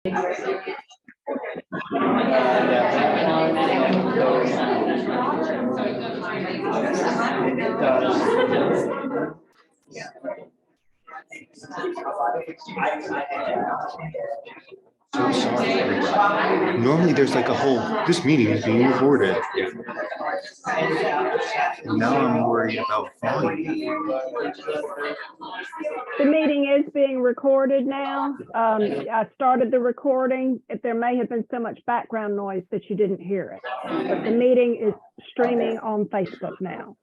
So sorry, everybody. Normally there's like a whole, this meeting is being recorded. And now I'm worried about volume. The meeting is being recorded now. I started the recording. If there may have been so much background noise that you didn't hear it. But the meeting is streaming on Facebook now.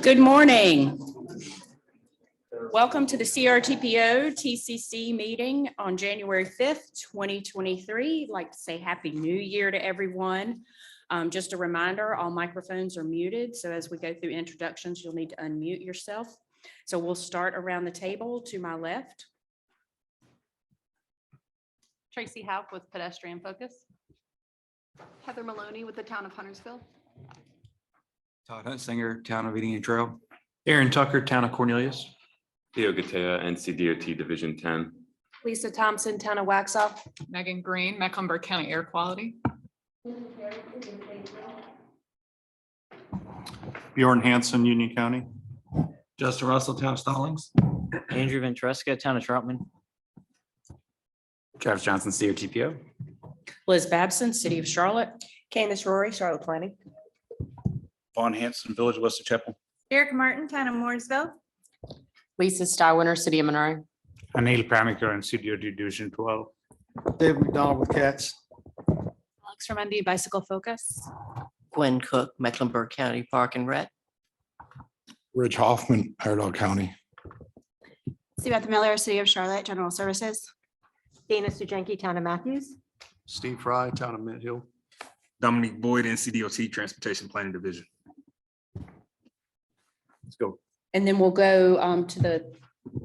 Good morning. Welcome to the CRTPO TCC meeting on January 5th, 2023. I'd like to say Happy New Year to everyone. Just a reminder, all microphones are muted. So as we go through introductions, you'll need to unmute yourself. So we'll start around the table to my left. Tracy Houck with Pedestrian Focus. Heather Maloney with the Town of Huntersville. Todd Huntsinger, Town of Indian Trail. Aaron Tucker, Town of Cornelius. Theo Gatea, NCDOT Division 10. Lisa Thompson, Town of Waxhaw. Megan Green, Mecklenburg County Air Quality. Bjorn Hansen, Union County. Justin Russell, Town of Stallings. Andrew Ventresca, Town of Troutman. Travis Johnson, CRTPO. Liz Babson, City of Charlotte. Candace Rory, Charlotte Planning. Vaughn Hanson, Village of West Chapel. Derek Martin, Town of Mooresville. Lisa Stywinner, City of Monroe. Anil Pramikar and CDOT Division 12. David McDonald with Cats. Alex Remendi, Bicycle Focus. Gwen Cook, Mecklenburg County Park and Rec. Rich Hoffman, Iredell County. Beth Miller, City of Charlotte, General Services. Dana Sujanki, Town of Matthews. Steve Fry, Town of Mint Hill. Dominique Boyd, NCDOT Transportation Planning Division. Let's go. And then we'll go to the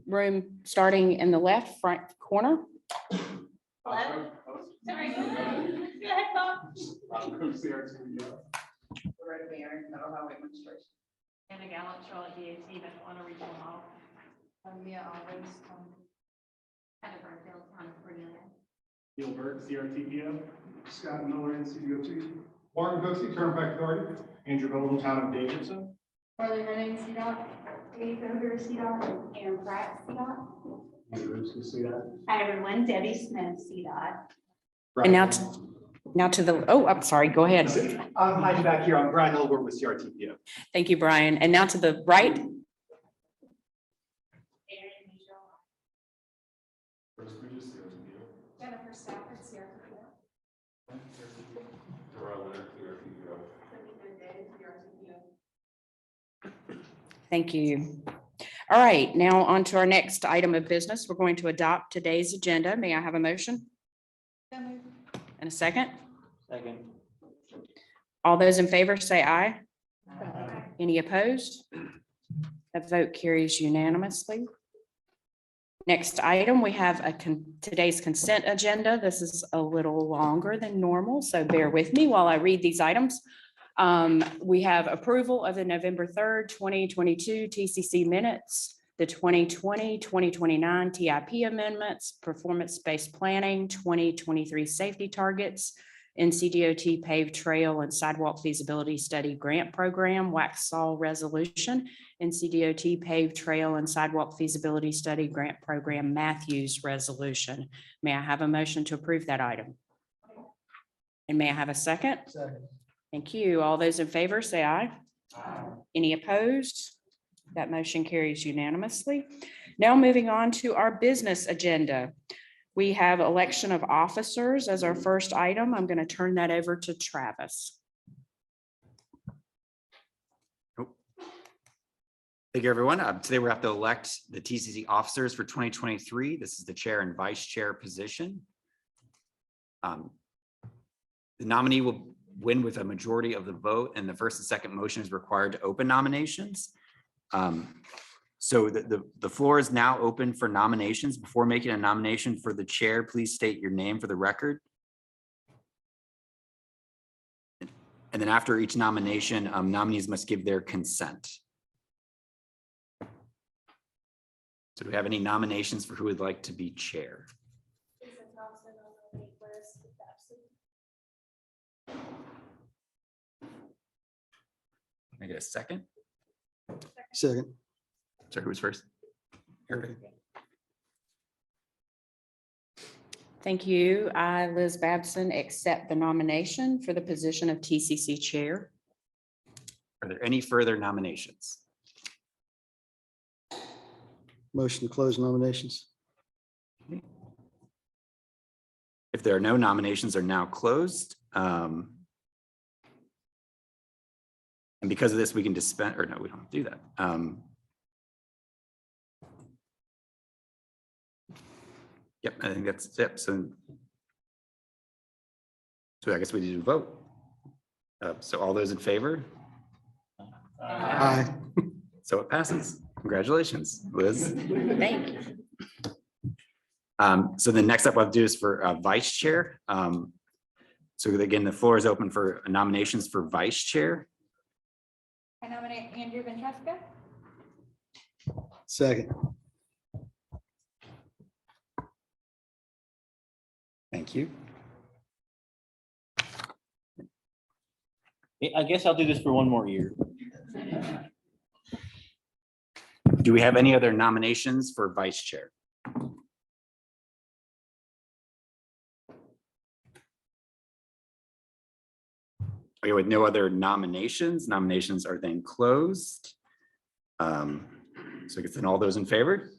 room starting in the left front corner. Anna Gallup, Charlotte DAT, Metropolitan Regional Law. Mia Alves, Heather Burnfield, Town of Cornelia. Gilbert, CRTPO. Scott Miller, NCDOT. Martin Cooksey, Turnpike Authority. Andrew Golden, Town of Davidson. Harley Henning, CDOT. Dave Ogre, CDOT. Aaron Pratt, CDOT. Hi, everyone. Debbie Smith, CDOT. And now to the, oh, I'm sorry, go ahead. I'm hiding back here. I'm Brian Elbert with CRTPO. Thank you, Brian. And now to the right. Jennifer Stafford, CRTPO. Thank you. All right, now on to our next item of business. We're going to adopt today's agenda. May I have a motion? And a second? Second. All those in favor say aye. Any opposed? That vote carries unanimously. Next item, we have today's consent agenda. This is a little longer than normal, so bear with me while I read these items. We have approval of the November 3rd, 2022 TCC minutes, the 2020-2029 TIP amendments, performance-based planning, 2023 safety targets, NCDOT paved trail and sidewalk feasibility study grant program, Waxhaw resolution, NCDOT paved trail and sidewalk feasibility study grant program, Matthews resolution. May I have a motion to approve that item? And may I have a second? Second. Thank you. All those in favor say aye. Aye. Any opposed? That motion carries unanimously. Now moving on to our business agenda. We have election of officers as our first item. I'm going to turn that over to Travis. Thank you, everyone. Today we have to elect the TCC officers for 2023. This is the chair and vice chair position. The nominee will win with a majority of the vote, and the first and second motion is required to open nominations. So the floor is now open for nominations. Before making a nomination for the chair, please state your name for the record. And then after each nomination, nominees must give their consent. So do we have any nominations for who would like to be chair? Can I get a second? Second. Sorry, who was first? Erica. Thank you. I, Liz Babson, accept the nomination for the position of TCC chair. Are there any further nominations? Motion to close nominations. If there are no nominations, are now closed. And because of this, we can dispense, or no, we don't have to do that. Yep, I think that's it. So I guess we need to vote. So all those in favor? Aye. So it passes. Congratulations, Liz. Thank you. So the next up we'll do is for vice chair. So again, the floor is open for nominations for vice chair. I nominate Andrew Ventresca. Second. Thank you. I guess I'll do this for one more year. Do we have any other nominations for vice chair? Okay, with no other nominations, nominations are then closed. So I guess then all those in favor?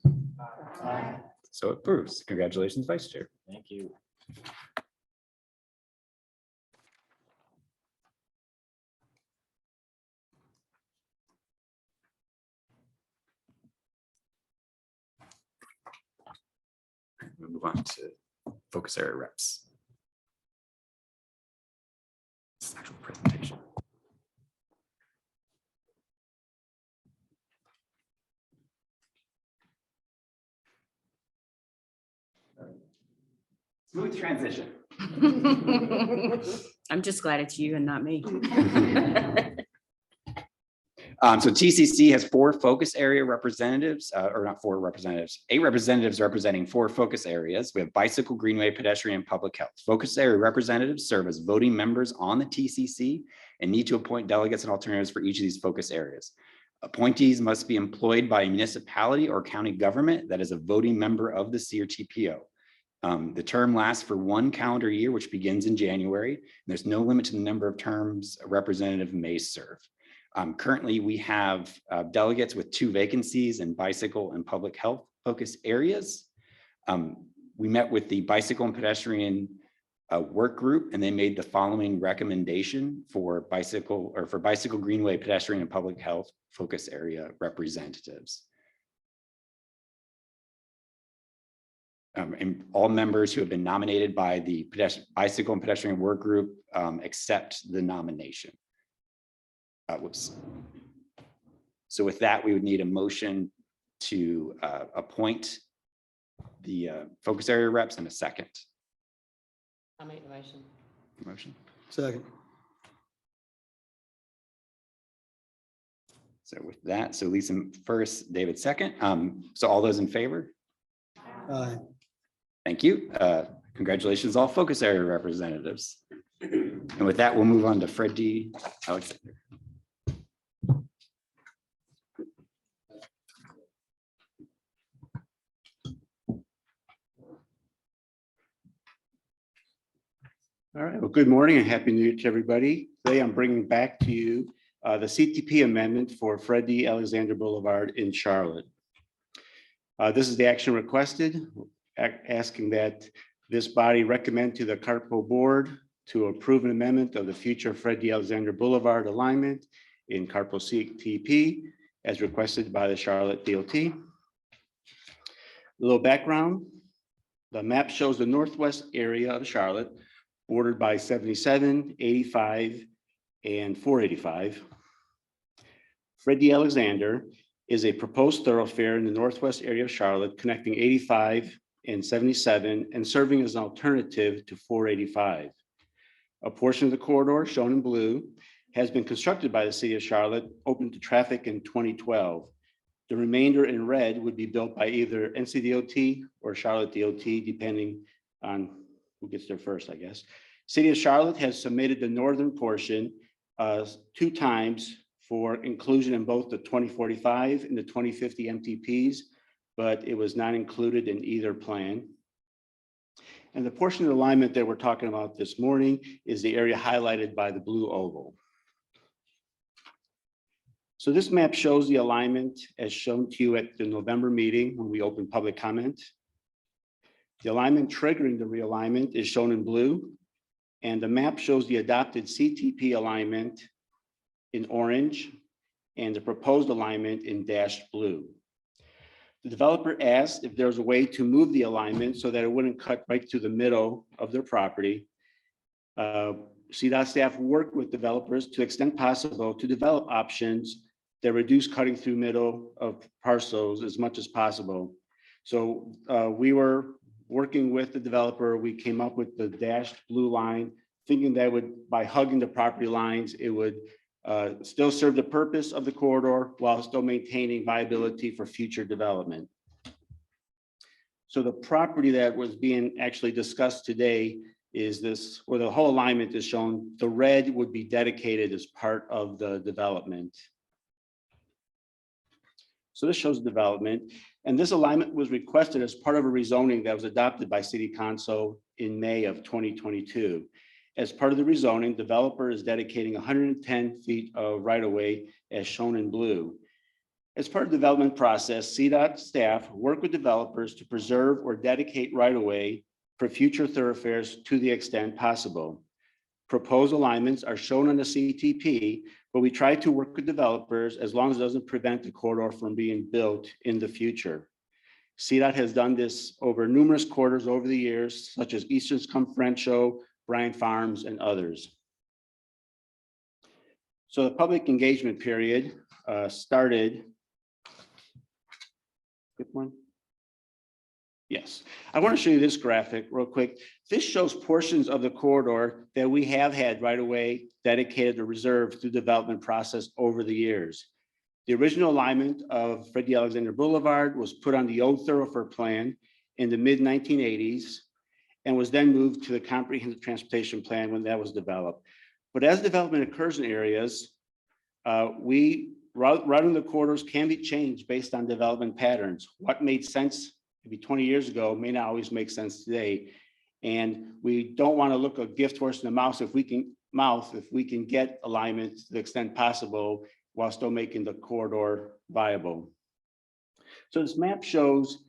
So it approves. Congratulations, vice chair. Thank you. We'll move on to focus area reps. This is actual presentation. Smooth transition. I'm just glad it's you and not me. So TCC has 4 focus area representatives, or not 4 representatives, 8 representatives representing 4 focus areas. We have bicycle, greenway, pedestrian, and public health. Focus area representatives serve as voting members on the TCC and need to appoint delegates and alternatives for each of these focus areas. Appointees must be employed by a municipality or county government that is a voting member of the CRTPO. The term lasts for 1 calendar year, which begins in January. And there's no limit to the number of terms a representative may serve. Currently, we have delegates with 2 vacancies in bicycle and public health focus areas. We met with the bicycle and pedestrian work group, and they made the following recommendation for bicycle greenway, pedestrian, and public health focus area representatives. And all members who have been nominated by the bicycle and pedestrian work group accept the nomination. Whoops. So with that, we would need a motion to appoint the focus area reps and a second. I'll make the motion. Motion. Second. So with that, so Lisa first, David second. So all those in favor? Aye. Thank you. Congratulations, all focus area representatives. And with that, we'll move on to Fred D. Alexander. All right, well, good morning and happy new year to everybody. Today I'm bringing back to you the CTP amendment for Fred D. Alexander Boulevard in Charlotte. This is the action requested, asking that this body recommend to the CARPO board to approve an amendment of the future Fred D. Alexander Boulevard alignment in CARPO CTP as requested by the Charlotte DOT. A little background. The map shows the northwest area of Charlotte bordered by 77, 85, and 485. Fred D. Alexander is a proposed thoroughfare in the northwest area of Charlotte connecting 85 and 77 and serving as an alternative to 485. A portion of the corridor shown in blue has been constructed by the city of Charlotte, open to traffic in 2012. The remainder in red would be built by either NCDOT or Charlotte DOT, depending on who gets there first, I guess. City of Charlotte has submitted the northern portion 2 times for inclusion in both the 2045 and the 2050 MTPs, but it was not included in either plan. And the portion of the alignment that we're talking about this morning is the area highlighted by the blue oval. So this map shows the alignment as shown to you at the November meeting when we opened public comment. The alignment triggering the realignment is shown in blue, and the map shows the adopted CTP alignment in orange and the proposed alignment in dashed blue. The developer asked if there's a way to move the alignment so that it wouldn't cut right through the middle of their property. CDOT staff worked with developers to the extent possible to develop options that reduce cutting through middle of parcels as much as possible. So we were working with the developer. We came up with the dashed blue line, thinking that would, by hugging the property lines, it would still serve the purpose of the corridor while still maintaining viability for future development. So the property that was being actually discussed today is this, where the whole alignment is shown. The red would be dedicated as part of the development. So this shows development, and this alignment was requested as part of a rezoning that was adopted by City Council in May of 2022. As part of the rezoning, developer is dedicating 110 feet of right-of-way as shown in blue. As part of the development process, CDOT staff work with developers to preserve or dedicate right-of-way for future thoroughfares to the extent possible. Proposed alignments are shown on the CTP, but we try to work with developers as long as it doesn't prevent the corridor from being built in the future. CDOT has done this over numerous corridors over the years, such as Eastern Circumferential, Bryant Farms, and others. So the public engagement period started. Good one. Yes, I want to show you this graphic real quick. This shows portions of the corridor that we have had right away dedicated or reserved through the development process over the years. The original alignment of Fred D. Alexander Boulevard was put on the old thoroughfare plan in the mid-1980s and was then moved to the comprehensive transportation plan when that was developed. But as development occurs in areas, routing the corridors can be changed based on development patterns. What made sense maybe 20 years ago may not always make sense today. And we don't want to look a gift horse in the mouth if we can get alignment to the extent possible while still making the corridor viable. So this map shows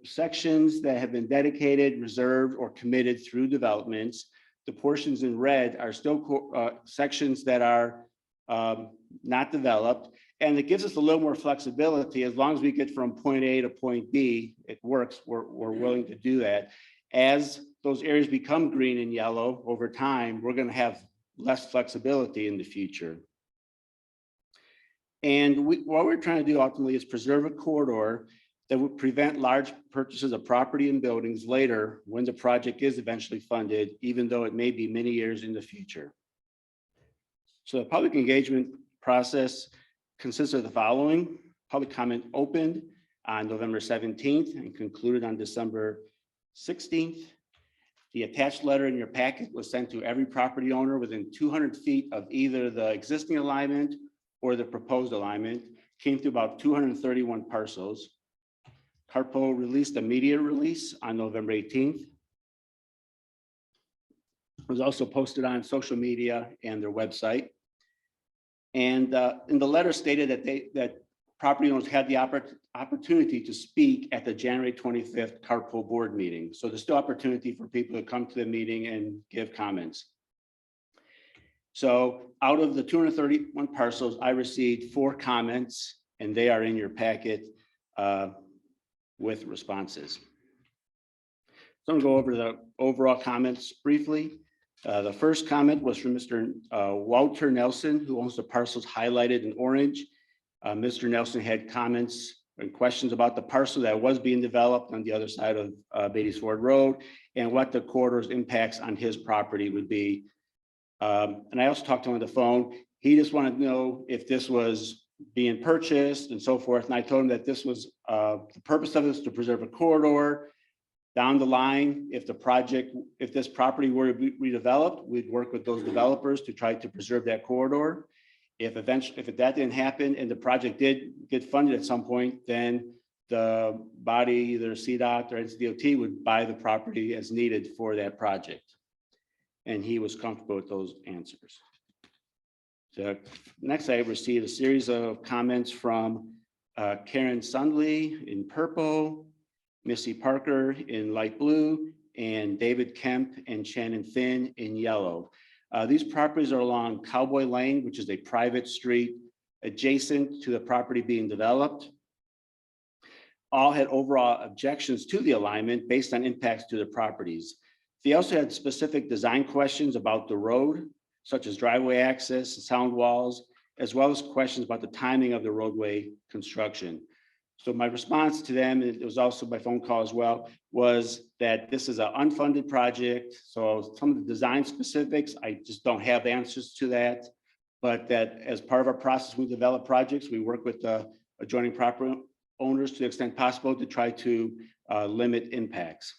sections that have been dedicated, reserved, or committed through developments. The portions in red are still sections that are not developed. And it gives us a little more flexibility. As long as we get from point A to point B, it works. We're willing to do that. As those areas become green and yellow over time, we're going to have less flexibility in the future. And what we're trying to do ultimately is preserve a corridor that would prevent large purchases of property and buildings later when the project is eventually funded, even though it may be many years in the future. So the public engagement process consists of the following. Public comment opened on November 17th and concluded on December 16th. The attached letter in your packet was sent to every property owner within 200 feet of either the existing alignment or the proposed alignment. Came to about 231 parcels. CARPO released a media release on November 18th. It was also posted on social media and their website. And in the letter stated that property owners had the opportunity to speak at the January 25th CARPO board meeting. So there's still opportunity for people to come to the meeting and give comments. So out of the 231 parcels, I received 4 comments and they are in your packet with responses. So I'm gonna go over the overall comments briefly. The first comment was from Mr. Walter Nelson, who owns the parcels highlighted in orange. Mr. Nelson had comments and questions about the parcel that was being developed on the other side of Beatty's Ford Road and what the corridor's impacts on his property would be. And I also talked to him on the phone. He just wanted to know if this was being purchased and so forth. And I told him that this was, the purpose of this to preserve a corridor. Down the line, if this property were to be redeveloped, we'd work with those developers to try to preserve that corridor. If that didn't happen and the project did get funded at some point, then the body, either CDOT or NCDOT, would buy the property as needed for that project. And he was comfortable with those answers. So next, I received a series of comments from Karen Sundley in purple, Missy Parker in light blue, and David Kemp and Shannon Finn in yellow. These properties are along Cowboy Lane, which is a private street adjacent to the property being developed. All had overall objections to the alignment based on impacts to the properties. They also had specific design questions about the road, such as driveway access, sound walls, as well as questions about the timing of the roadway construction. So my response to them, and it was also by phone call as well, was that this is an unfunded project. So some of the design specifics, I just don't have answers to that. But that as part of our process, we develop projects, we work with the adjoining property owners to the extent possible to try to limit impacts.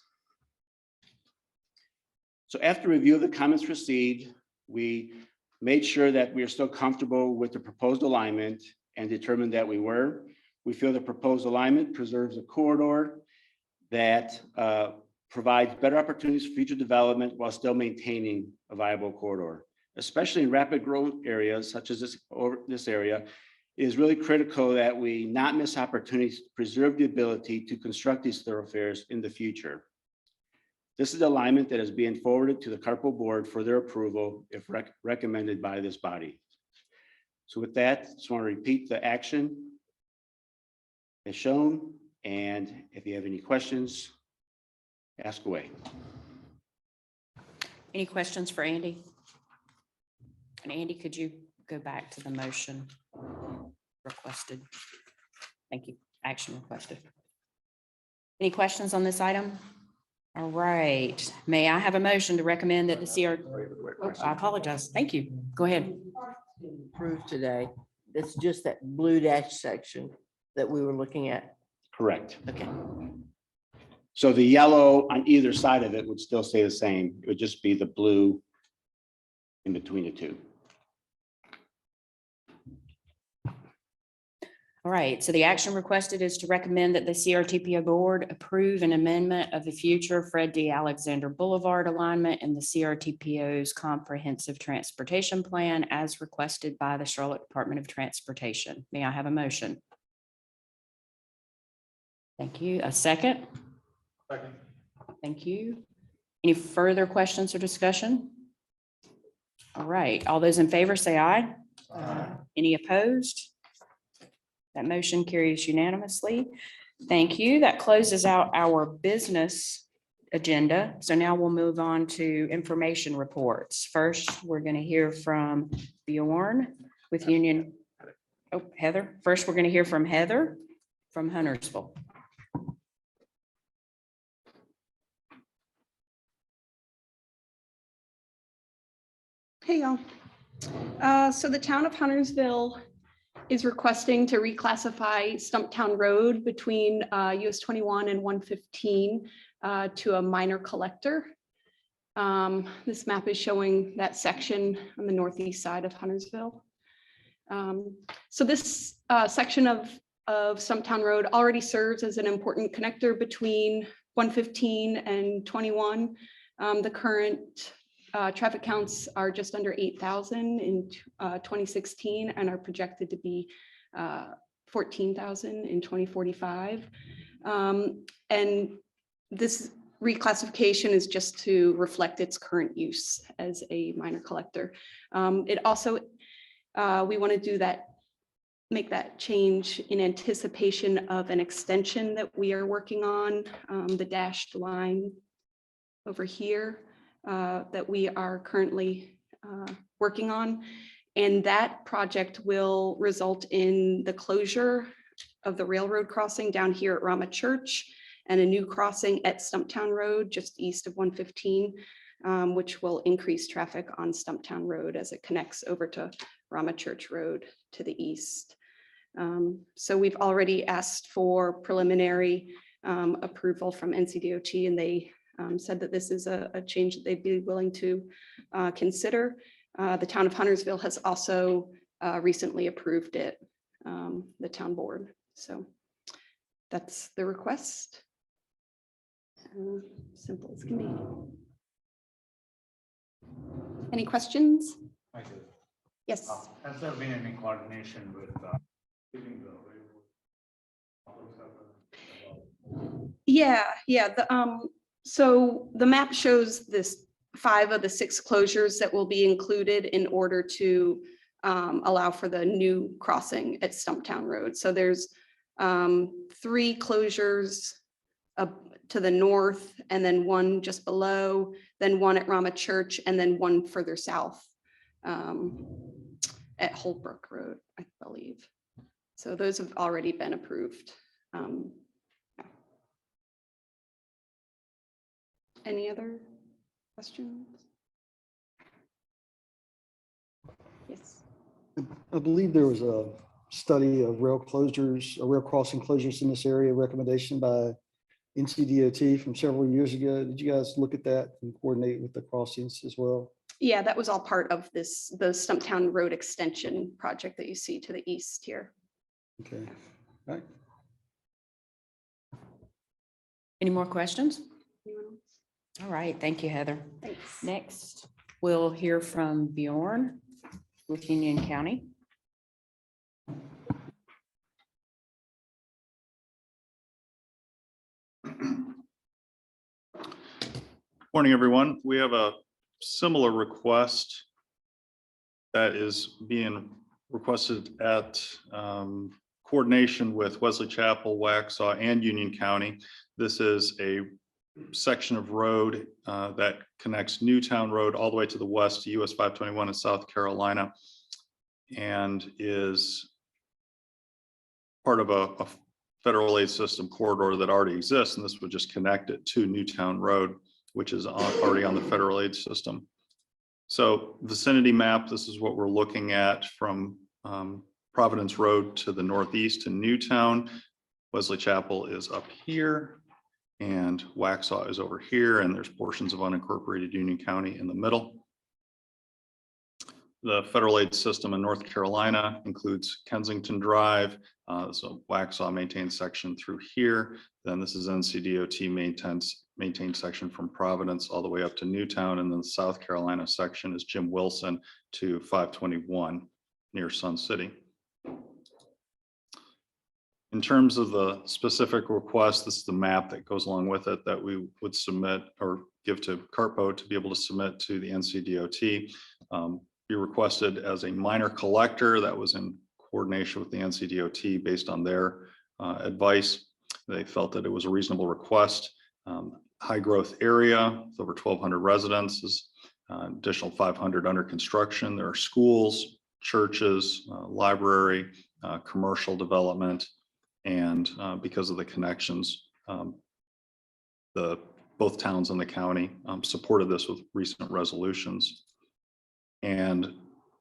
So after review of the comments received, we made sure that we are still comfortable with the proposed alignment and determined that we were. We feel the proposed alignment preserves a corridor that provides better opportunities for future development while still maintaining a viable corridor, especially in rapid growth areas such as this area. It is really critical that we not miss opportunities to preserve the ability to construct these thoroughfares in the future. This is alignment that is being forwarded to the carpool board for their approval if recommended by this body. So with that, just want to repeat the action as shown, and if you have any questions, ask away. Any questions for Andy? And Andy, could you go back to the motion requested? Thank you. Action requested. Any questions on this item? All right. May I have a motion to recommend that the CR? Oh, I apologize. Thank you. Go ahead. Approved today. That's just that blue dash section that we were looking at. Correct. Okay. So the yellow on either side of it would still stay the same. It would just be the blue in between the two. All right, so the action requested is to recommend that the CRTPO board approve an amendment of the future Fred D. Alexander Boulevard alignment in the CRTPO's comprehensive transportation plan as requested by the Charlotte Department of Transportation. May I have a motion? Thank you. A second? Second. Thank you. Any further questions or discussion? All right, all those in favor say aye. Aye. Any opposed? That motion carries unanimously. Thank you. That closes out our business agenda. So now we'll move on to information reports. First, we're going to hear from Bjorn with Union. Oh, Heather. First, we're going to hear from Heather from Huntersville. Hey, y'all. So the town of Huntersville is requesting to reclassify Stumptown Road between US 21 and 115 to a minor collector. This map is showing that section on the northeast side of Huntersville. So this section of Stumptown Road already serves as an important connector between 115 and 21. The current traffic counts are just under 8,000 in 2016 and are projected to be 14,000 in 2045. And this reclassification is just to reflect its current use as a minor collector. It also, we want to do that make that change in anticipation of an extension that we are working on, the dashed line over here that we are currently working on. And that project will result in the closure of the railroad crossing down here at Rama Church and a new crossing at Stumptown Road, just east of 115, which will increase traffic on Stumptown Road as it connects over to Rama Church Road to the east. So we've already asked for preliminary approval from NCDOT, and they said that this is a change that they'd be willing to consider. The town of Huntersville has also recently approved it, the town board. So that's the request. Simple as can be. Any questions? Yes. Has there been any coordination with? Yeah. So the map shows this 5 of the 6 closures that will be included in order to allow for the new crossing at Stumptown Road. So there's 3 closures to the north, and then 1 just below, then 1 at Rama Church, and then 1 further south at Holbrook Road, I believe. So those have already been approved. Yeah. Any other questions? Yes. I believe there was a study of rail closures, or rail crossing closures in this area, recommendation by NCDOT from several years ago. Did you guys look at that and coordinate with the crossings as well? Yeah, that was all part of the Stumptown Road extension project that you see to the east here. Okay, all right. Any more questions? Anyone else? All right, thank you, Heather. Thanks. Next, we'll hear from Bjorn with Union County. Morning, everyone. We have a similar request that is being requested at coordination with Wesley Chapel, Waxhaw, and Union County. This is a section of road that connects Newtown Road all the way to the west to US 521 in South Carolina, and is part of a federal aid system corridor that already exists, and this would just connect it to Newtown Road, which is already on the federal aid system. So vicinity map, this is what we're looking at from Providence Road to the northeast to Newtown. Wesley Chapel is up here, and Waxhaw is over here, and there's portions of unincorporated Union County in the middle. The federal aid system in North Carolina includes Kensington Drive. So Waxhaw maintains section through here. Then this is NCDOT maintains section from Providence all the way up to Newtown. And then the South Carolina section is Jim Wilson to 521 near Sun City. In terms of the specific request, this is the map that goes along with it that we would submit or give to CARPO to be able to submit to the NCDOT. Be requested as a minor collector. That was in coordination with the NCDOT based on their advice. They felt that it was a reasonable request. High growth area with over 1,200 residences, additional 500 under construction. There are schools, churches, library, commercial development, and because of the connections, both towns and the county supported this with recent resolutions. And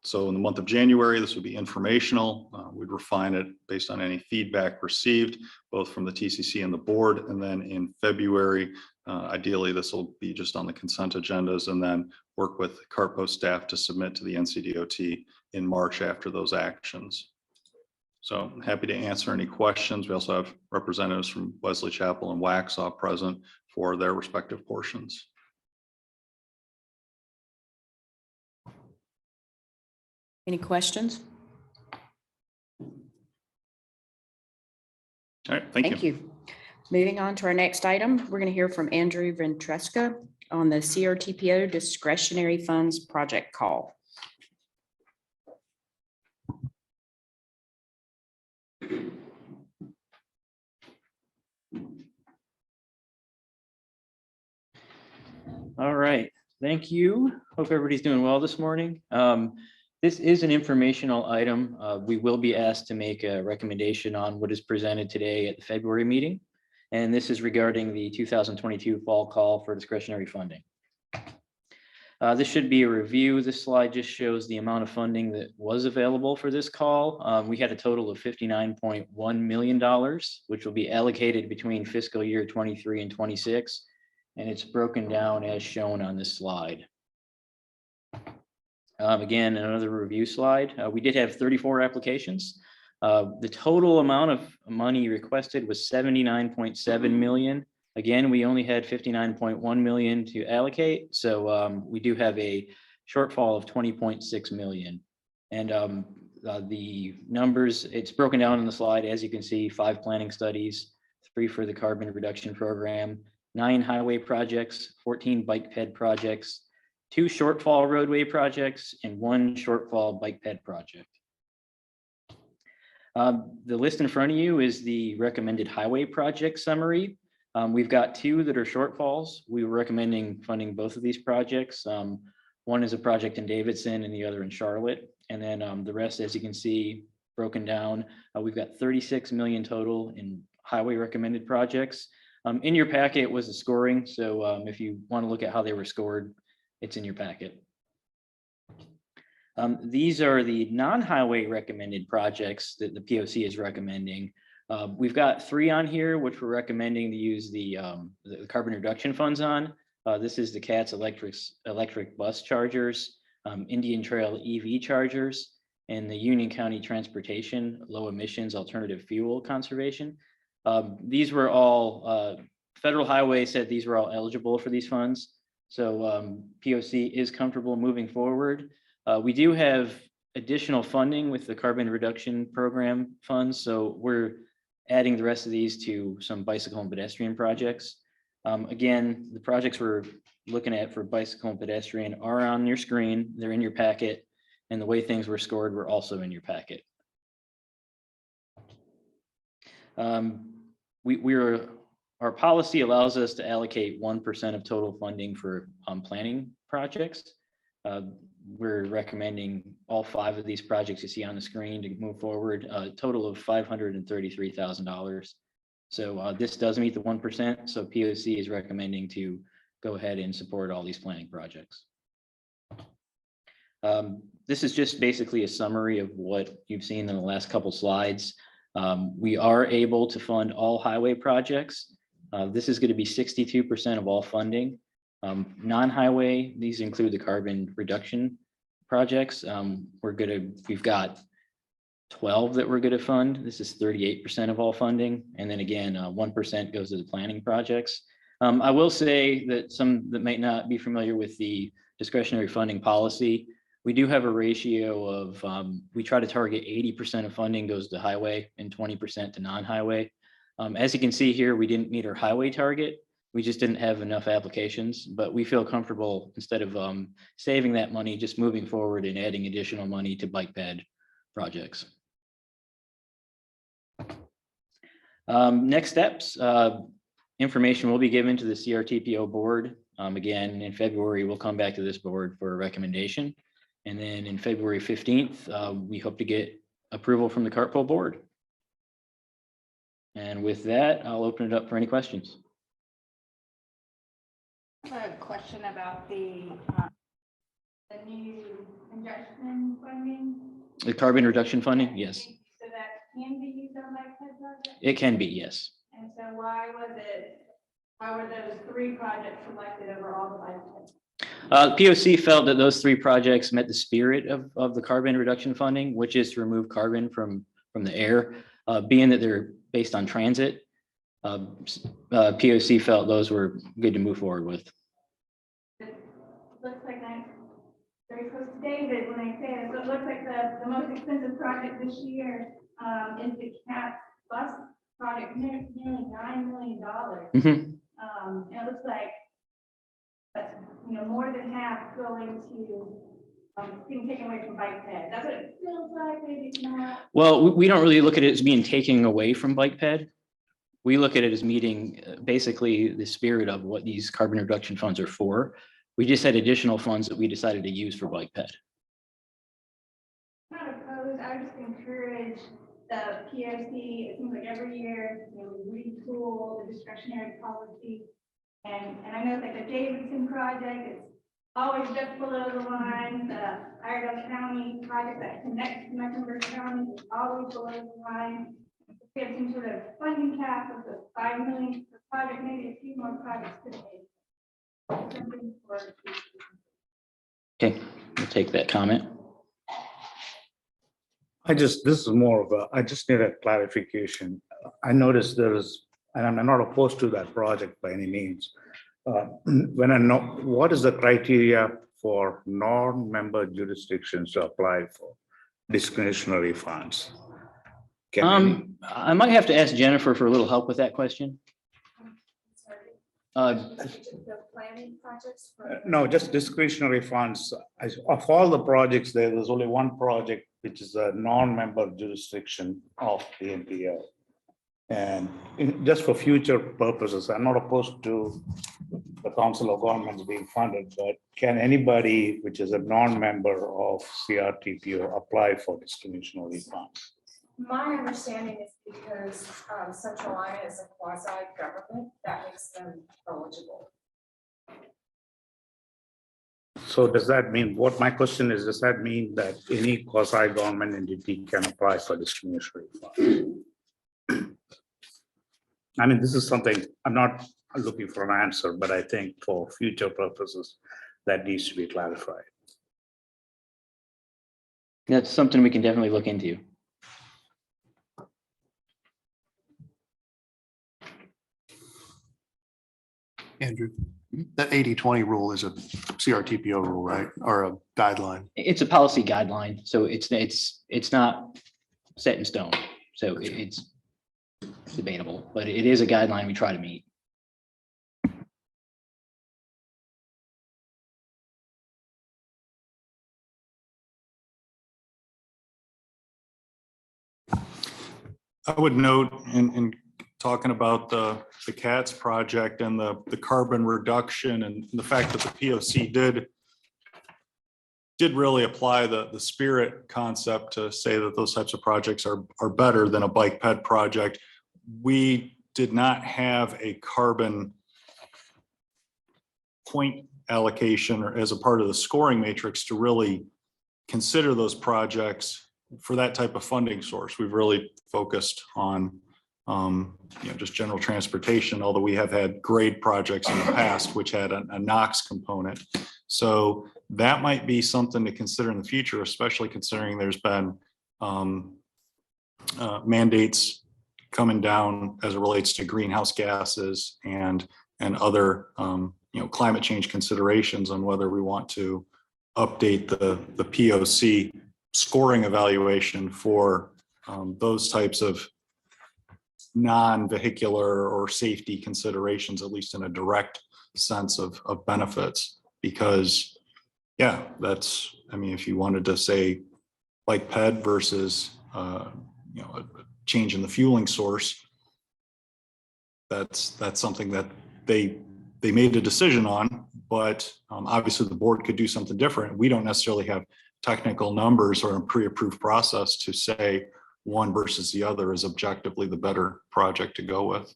so in the month of January, this would be informational. We'd refine it based on any feedback received, both from the TCC and the board. And then in February, ideally, this will be just on the consent agendas, and then work with CARPO staff to submit to the NCDOT in March after those actions. So I'm happy to answer any questions. We also have representatives from Wesley Chapel and Waxhaw present for their respective portions. Any questions? All right, thank you. Moving on to our next item, we're going to hear from Andrew Ventresca on the CRTPO discretionary funds project call. All right, thank you. Hope everybody's doing well this morning. This is an informational item. We will be asked to make a recommendation on what is presented today at the February meeting. And this is regarding the 2022 fall call for discretionary funding. This should be a review. This slide just shows the amount of funding that was available for this call. We had a total of $59.1 million, which will be allocated between fiscal year 23 and 26. And it's broken down as shown on this slide. Again, another review slide. We did have 34 applications. The total amount of money requested was 79.7 million. Again, we only had 59.1 million to allocate. So we do have a shortfall of 20.6 million. And the numbers, it's broken down on the slide. As you can see, 5 planning studies, 3 for the carbon reduction program, 9 highway projects, 14 bike ped projects, 2 shortfall roadway projects, and 1 shortfall bike ped project. The list in front of you is the recommended highway project summary. We've got 2 that are shortfalls. We were recommending funding both of these projects. One is a project in Davidson and the other in Charlotte. And then the rest, as you can see, broken down. We've got 36 million total in highway recommended projects. In your packet was the scoring. So if you want to look at how they were scored, it's in your packet. These are the non-highway recommended projects that the POC is recommending. We've got 3 on here, which we're recommending to use the carbon reduction funds on. This is the CATS electric bus chargers, Indian Trail EV chargers, and the Union County Transportation low emissions alternative fuel conservation. These were all, Federal Highway said these were all eligible for these funds. So POC is comfortable moving forward. We do have additional funding with the carbon reduction program funds. So we're adding the rest of these to some bicycle and pedestrian projects. Again, the projects we're looking at for bicycle and pedestrian are on your screen. They're in your packet. And the way things were scored were also in your packet. Our policy allows us to allocate 1% of total funding for planning projects. We're recommending all 5 of these projects you see on the screen to move forward, a total of $533,000. So this does meet the 1%. So POC is recommending to go ahead and support all these planning projects. This is just basically a summary of what you've seen in the last couple slides. We are able to fund all highway projects. This is going to be 62% of all funding. Non-highway, these include the carbon reduction projects. We've got 12 that we're going to fund. This is 38% of all funding. And then again, 1% goes to the planning projects. I will say that some that might not be familiar with the discretionary funding policy, we do have a ratio of, we try to target 80% of funding goes to highway and 20% to non-highway. As you can see here, we didn't meet our highway target. We just didn't have enough applications, but we feel comfortable instead of saving that money, just moving forward and adding additional money to bike ped projects. Next steps, information will be given to the CRTPO board. Again, in February, we'll come back to this board for a recommendation. And then in February 15th, we hope to get approval from the CARTPO board. And with that, I'll open it up for any questions. I have a question about the new injection funding. The carbon reduction funding, yes. So that can be used on bike ped projects? It can be, yes. And so why were those 3 projects selected over all the bike peds? POC felt that those 3 projects met the spirit of the carbon reduction funding, which is to remove carbon from the air, being that they're based on transit. POC felt those were good to move forward with. It looks like I'm very close to David when I say it. So it looks like the most expensive project this year is the CAT bus project, nearly $9 million. Mm-hmm. And it looks like that's more than half going to being taken away from bike ped. That's what it feels like. Maybe it's not. Well, we don't really look at it as being taken away from bike ped. we look at it as meeting basically the spirit of what these carbon reduction funds are for. We just had additional funds that we decided to use for bike ped. Not opposed, I would just encourage the POC, it seems like every year, we retool the discretionary policy. And I know that the Davidson project is always just below the line, the Iredell County project that connects to Mecklenburg County is always below the line. We have some sort of funding cap of the 5 million per project, maybe a few more projects could be. Something for the future. Okay, we'll take that comment. this is more of a, I just need a clarification. I noticed there is, and I'm not opposed to that project by any means. When I know, what is the criteria for non-member jurisdictions to apply for discretionary funds? I might have to ask Jennifer for a little help with that question. No, just discretionary funds. Of all the projects, there's only one project which is a non-member jurisdiction of the NPO. And just for future purposes, I'm not opposed to the Council of Governments being funded, but can anybody which is a non-member of CRTPO apply for discretionary funds? My understanding is because Central Iowa is a quasi-government, that makes them eligible. So does that mean, what my question is, does that mean that any quasi-government entity can apply for discretionary funds? I mean, this is something, I'm not looking for an answer, but I think for future purposes, that needs to be clarified. That's something we can definitely look into. Andrew, that 80-20 rule is a CRTPO rule, right? Or a guideline? It's a policy guideline, so it's not set in stone. So it's debatable, but it is a guideline we try to meet. I would note in talking about the CATS project and the carbon reduction and the fact that the POC did really apply the spirit concept to say that those types of projects are better than a bike ped project. We did not have a carbon point allocation or as a part of the scoring matrix to really consider those projects for that type of funding source. We've really focused on just general transportation, although we have had grade projects in the past which had a NOx component. So that might be something to consider in the future, especially considering there's been mandates coming down as it relates to greenhouse gases and other climate change considerations on whether we want to update the POC scoring evaluation for those types of non-vehicular or safety considerations, at least in a direct sense of benefits. Because yeah, that's, I mean, if you wanted to say bike ped versus a change in the fueling source, that's something that they made a decision on, but obviously the board could do something different. We don't necessarily have technical numbers or a pre-approved process to say one versus the other is objectively the better project to go with.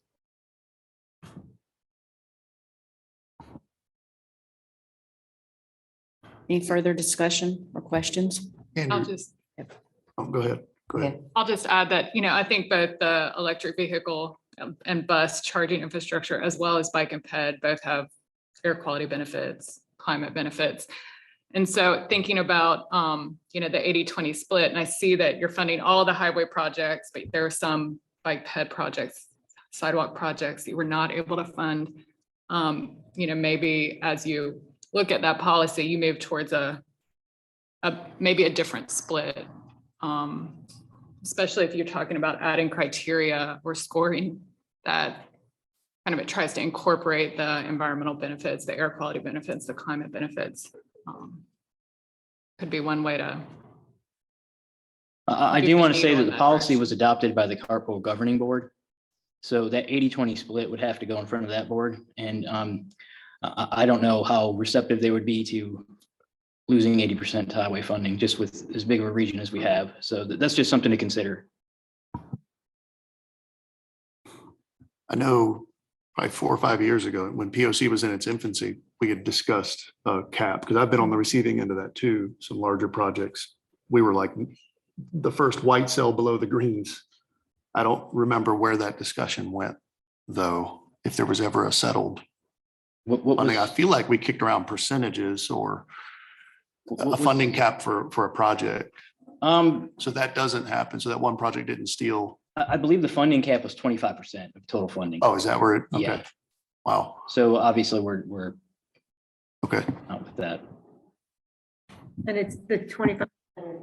Any further discussion or questions? Andrew, I'll just, go ahead. Go ahead. I'll just add that, I think both the electric vehicle and bus charging infrastructure, as well as bike and ped, both have air quality benefits, climate benefits. And so thinking about, the 80-20 split, and I see that you're funding all the highway projects, but there are some bike ped projects, sidewalk projects that you were not able to fund. Maybe as you look at that policy, you move towards maybe a different split, especially if you're talking about adding criteria or scoring that kind of it tries to incorporate the environmental benefits, the air quality benefits, the climate benefits. Could be one way to. I do want to say that the policy was adopted by the carpool governing board. So that 80-20 split would have to go in front of that board. And I don't know how receptive they would be to losing 80% to highway funding, just with as big of a region as we have. So that's just something to consider. I know probably 4 or 5 years ago, when POC was in its infancy, we had discussed a cap, because I've been on the receiving end of that too, some larger projects. We were like the first white cell below the greens. I don't remember where that discussion went, though, if there was ever a settled. I feel like we kicked around percentages or a funding cap for a project. So that doesn't happen. So that one project didn't steal. I believe the funding cap was 25% of total funding. Oh, is that where it? Okay. Yeah. Wow. So obviously we're okay out with that. And it's the 25% is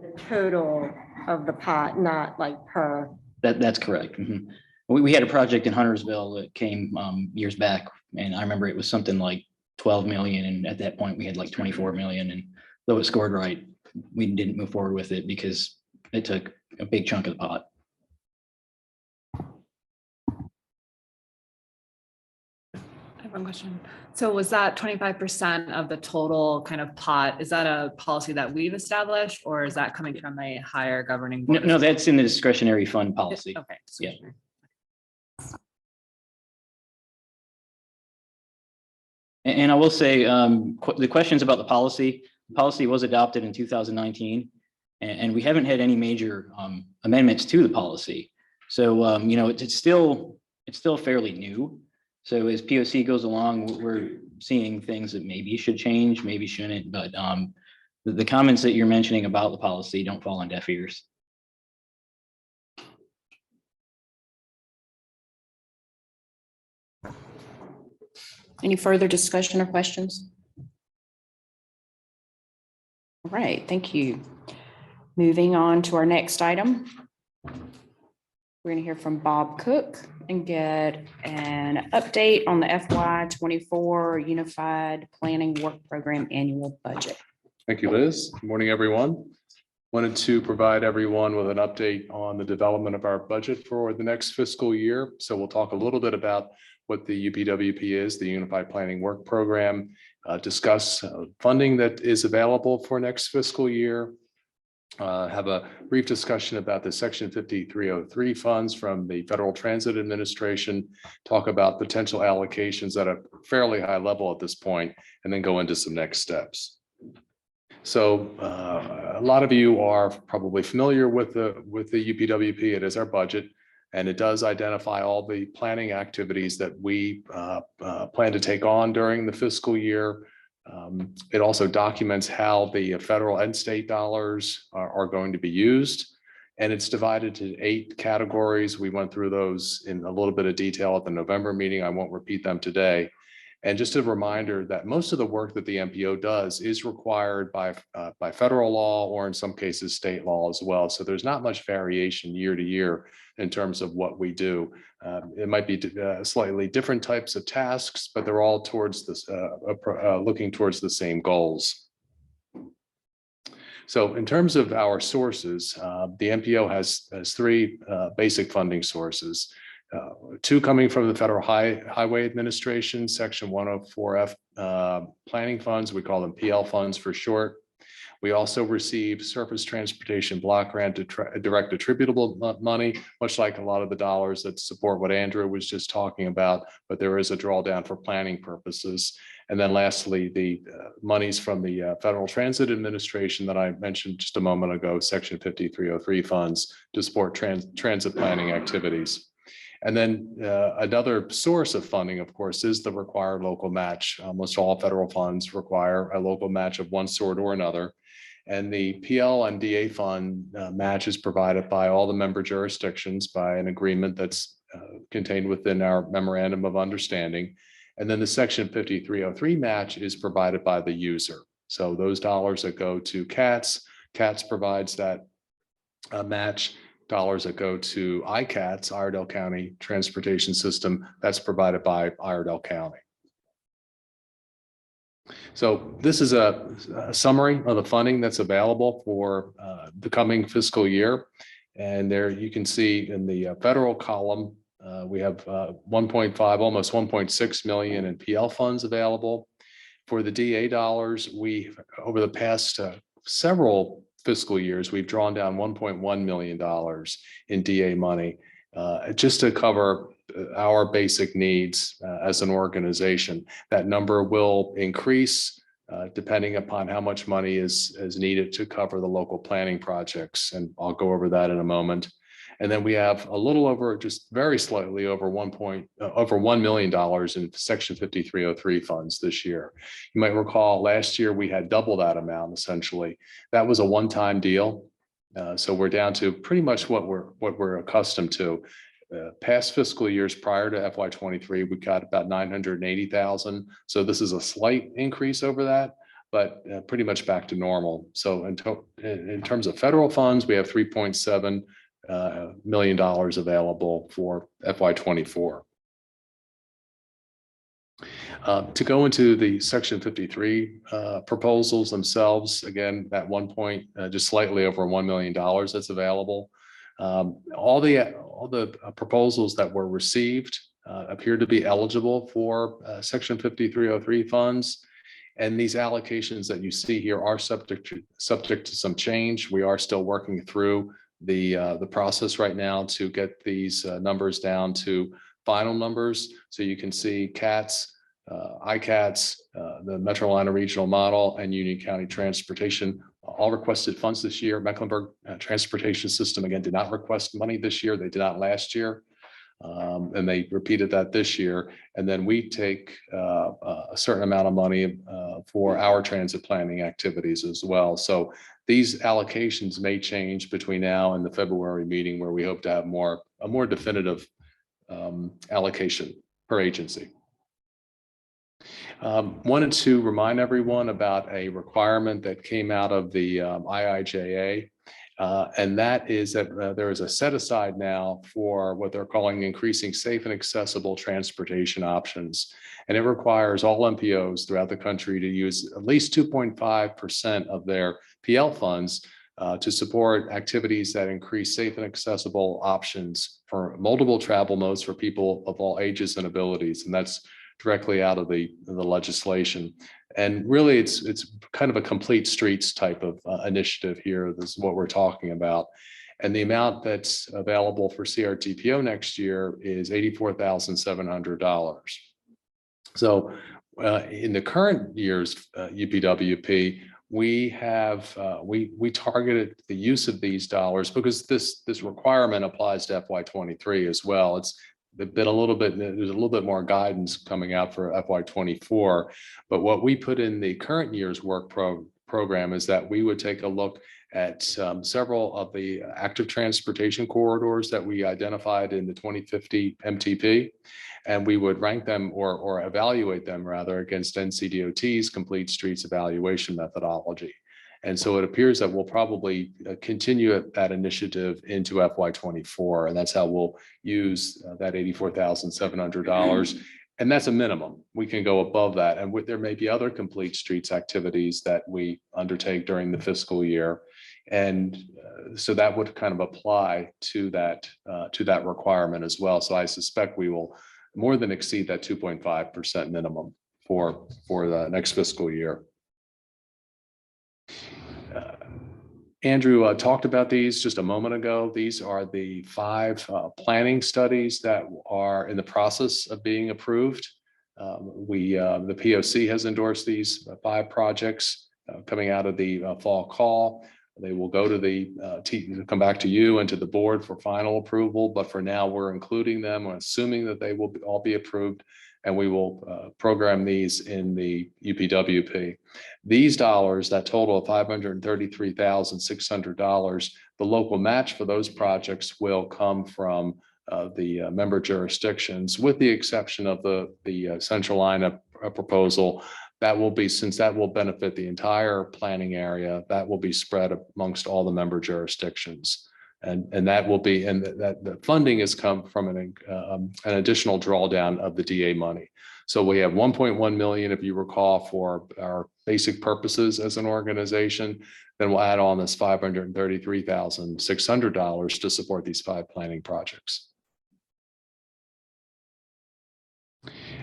the total of the pot, not like per. That's correct. Mhm. We had a project in Huntersville that came years back, and I remember it was something like 12 million, and at that point we had like 24 million, and though it scored right, we didn't move forward with it because it took a big chunk of the pot. I have one question. So was that 25% of the total kind of pot? Is that a policy that we've established, or is that coming from a higher governing board? No, that's in the discretionary fund policy. Okay. Yeah. And I will say, the questions about the policy was adopted in 2019, and we haven't had any major amendments to the policy. So, you know, it's still fairly new. So as POC goes along, we're seeing things that maybe should change, maybe shouldn't, but the comments that you're mentioning about the policy don't fall on deaf ears. Any further discussion or questions? All right, thank you. Moving on to our next item. We're going to hear from Bob Cook and get an update on the FY24 Unified Planning Work Program Annual Budget. Thank you, Liz. Good morning, everyone. Wanted to provide everyone with an update on the development of our budget for the next fiscal year. So we'll talk a little bit about what the UPWP is, the Unified Planning Work Program, discuss funding that is available for next fiscal year, have a brief discussion about the Section 5303 funds from the Federal Transit Administration, talk about potential allocations at a fairly high level at this point, and then go into some next steps. So a lot of you are probably familiar with the UPWP. It is our budget, and it does identify all the planning activities that we plan to take on during the fiscal year. It also documents how the federal and state dollars are going to be used. And it's divided to 8 categories. We went through those in a little bit of detail at the November meeting. I won't repeat them today. And just a reminder that most of the work that the MPO does is required by federal law, or in some cases state law as well. So there's not much variation year to year in terms of what we do. It might be slightly different types of tasks, but they're all towards this, looking towards the same goals. So in terms of our sources, the MPO has 3 basic funding sources. 2 coming from the Federal Highway Administration, Section 104F planning funds. We call them PL funds for short. We also receive Surface Transportation Block Grant direct attributable money, much like a lot of the dollars that support what Andrew was just talking about, but there is a drawdown for planning purposes. And then lastly, the monies from the Federal Transit Administration that I mentioned just a moment ago, Section 5303 funds to support transit planning activities. And then another source of funding, of course, is the required local match. Almost all federal funds require a local match of one sort or another. And the PL and DA fund match is provided by all the member jurisdictions by an agreement that's contained within our memorandum of understanding. And then the Section 5303 match is provided by the user. So those dollars that go to CATS provides that match. Dollars that go to ICATS, Iredell County Transportation System, that's provided by Iredell County. So this is a summary of the funding that's available for the coming fiscal year. And there you can see in the federal column, We have 1.5, almost 1.6 million in PL funds available. For the DA dollars, over the past several fiscal years, we've drawn down $1.1 million in DA money just to cover our basic needs as an organization. That number will increase depending upon how much money is needed to cover the local planning projects. And I'll go over that in a moment. And then we have a little over, just very slightly over $1 million in Section 5303 funds this year. You might recall last year we had double that amount essentially. That was a one-time deal. So we're down to pretty much what we're accustomed to. Past fiscal years prior to FY23, we got about 980,000. So this is a slight increase over that, but pretty much back to normal. So in terms of federal funds, we have $3.7 million available for FY24. To go into the Section 53 proposals themselves, again, that just slightly over $1 million that's available. All the proposals that were received appear to be eligible for Section 5303 funds. And these allocations that you see here are subject to some change. We are still working through the process right now to get these numbers down to final numbers. So you can see CATS, ICATS, the Metro Atlanta Regional Model, and Union County Transportation all requested funds this year. Mecklenburg Transportation System, again, did not request money this year. They did not last year. And they repeated that this year. And then we take a certain amount of money for our transit planning activities as well. So these allocations may change between now and the February meeting, where we hope to have a more definitive allocation per agency. Wanted to remind everyone about a requirement that came out of the IIJA. And that is that there is a set aside now for what they're calling increasing safe and accessible transportation options. And it requires all MPOs throughout the country to use at least 2.5% of their PL funds to support activities that increase safe and accessible options for multiple travel modes for people of all ages and abilities. And that's directly out of the legislation. And really, it's kind of a complete streets type of initiative here. This is what we're talking about. And the amount that's available for CRTPO next year is $84,700. So in the current year's UPWP, we have we targeted the use of these dollars because this requirement applies to FY23 as well. It's been a little bit, there's a little bit more guidance coming out for FY24, but what we put in the current year's work program is that we would take a look at several of the active transportation corridors that we identified in the 2050 MTP, and we would rank them or evaluate them rather against NCDOT's complete streets evaluation methodology. And so it appears that we'll probably continue that initiative into FY24, and that's how we'll use that $84,700. And that's a minimum. We can go above that. And there may be other complete streets activities that we undertake during the fiscal year. And so that would kind of apply to that requirement as well. So I suspect we will more than exceed that 2.5% minimum for the next fiscal year. Andrew talked about these just a moment ago. These are the 5 planning studies that are in the process of being approved. The POC has endorsed these 5 projects coming out of the fall call. They will go to come back to you and to the board for final approval. But for now, we're including them. We're assuming that they will all be approved, and we will program these in the UPWP. These dollars, that total of $533,600, the local match for those projects will come from the member jurisdictions, with the exception of the Central Line proposal. That will be, since that will benefit the entire planning area, that will be spread amongst all the member jurisdictions. And that will be, and that the funding has come from an additional drawdown of the DA money. So we have 1.1 million, if you recall, for our basic purposes as an organization. Then we'll add on this $533,600 to support these 5 planning projects.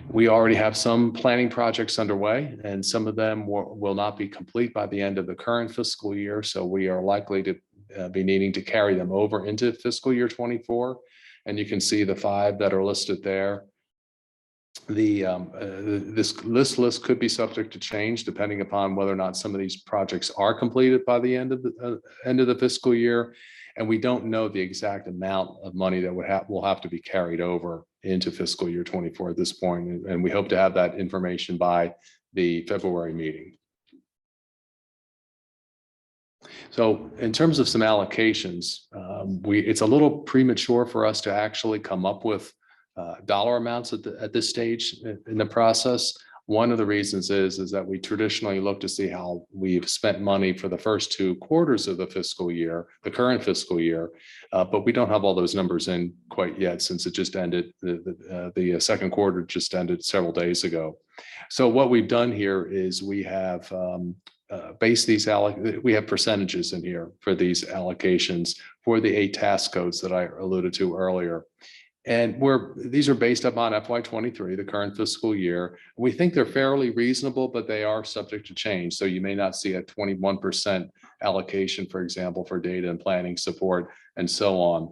We already have some planning projects underway, and some of them will not be complete by the end of the current fiscal year. So we are likely to be needing to carry them over into fiscal year 24. And you can see the 5 that are listed there. This list could be subject to change depending upon whether or not some of these projects are completed by the end of the fiscal year. And we don't know the exact amount of money that will have to be carried over into fiscal year 24 at this point. And we hope to have that information by the February meeting. So in terms of some allocations, it's a little premature for us to actually come up with dollar amounts at this stage in the process. One of the reasons is that we traditionally look to see how we've spent money for the first 2 quarters of the fiscal year, the current fiscal year, but we don't have all those numbers in quite yet since it just ended. The second quarter just ended several days ago. So what we've done here is we have based these we have percentages in here for these allocations for the 8 task codes that I alluded to earlier. And these are based upon FY23, the current fiscal year. We think they're fairly reasonable, but they are subject to change. So you may not see a 21% allocation, for example, for data and planning support and so on.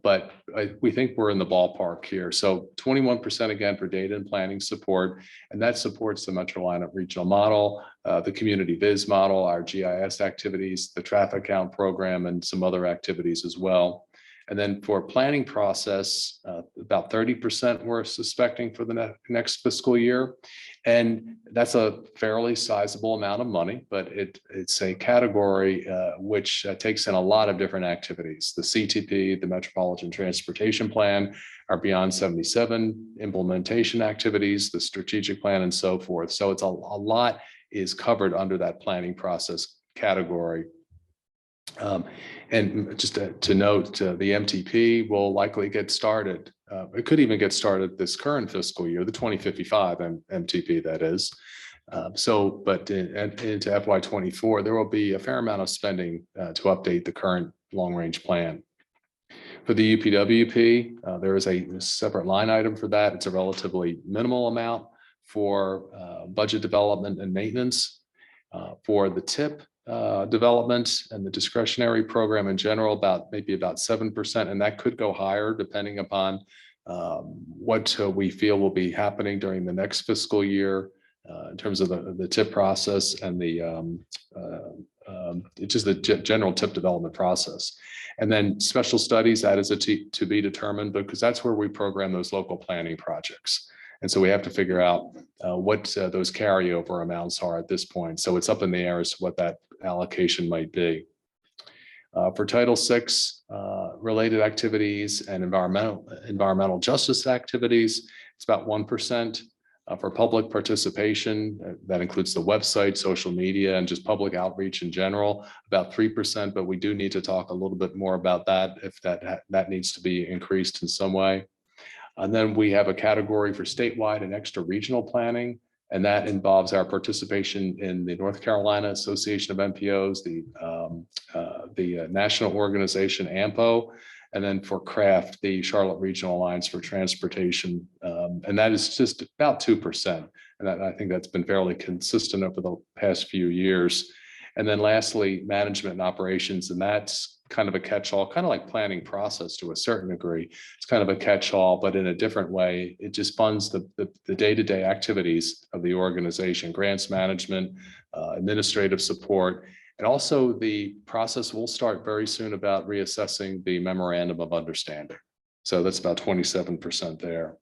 But we think we're in the ballpark here. So 21% again for data and planning support, and that supports the Metrolinux regional model, the community viz model, our GIS activities, the traffic count program, and some other activities as well. And then for planning process, about 30% we're suspecting for the next fiscal year. And that's a fairly sizable amount of money, but it's a category which takes in a lot of different activities. The CTP, the Metropolitan Transportation Plan, our Beyond 77 implementation activities, the strategic plan, and so forth. So it's a lot is covered under that planning process category. And just to note, the MTP will likely get started. It could even get started this current fiscal year, the 2055 MTP, that is. But into FY24, there will be a fair amount of spending to update the current long-range plan. For the UPWP, there is a separate line item for that. It's a relatively minimal amount for budget development and maintenance. For the TIP, development and the discretionary program in general, maybe about 7%, and that could go higher depending upon what we feel will be happening during the next fiscal year in terms of the TIP process and just the general TIP development process. And then special studies, that is to be determined, because that's where we program those local planning projects. And so we have to figure out what those carryover amounts are at this point. So it's up in the air as to what that allocation might be. For Title VI related activities and environmental justice activities, it's about 1%. For public participation, that includes the website, social media, and just public outreach in general, about 3%. But we do need to talk a little bit more about that if that needs to be increased in some way. And then we have a category for statewide and extra regional planning, and that involves our participation in the North Carolina Association of MPOs, the national organization AMPO, and then for CRAFT, the Charlotte Regional Alliance for Transportation, and that is just about 2%. And I think that's been fairly consistent over the past few years. And then lastly, management and operations, and that's kind of a catch-all, kind of like planning process to a certain degree. It's kind of a catch-all, but in a different way. It just funds the day-to-day activities of the organization, grants management, administrative support. And also the process will start very soon about reassessing the memorandum of understanding. So that's about 27% there.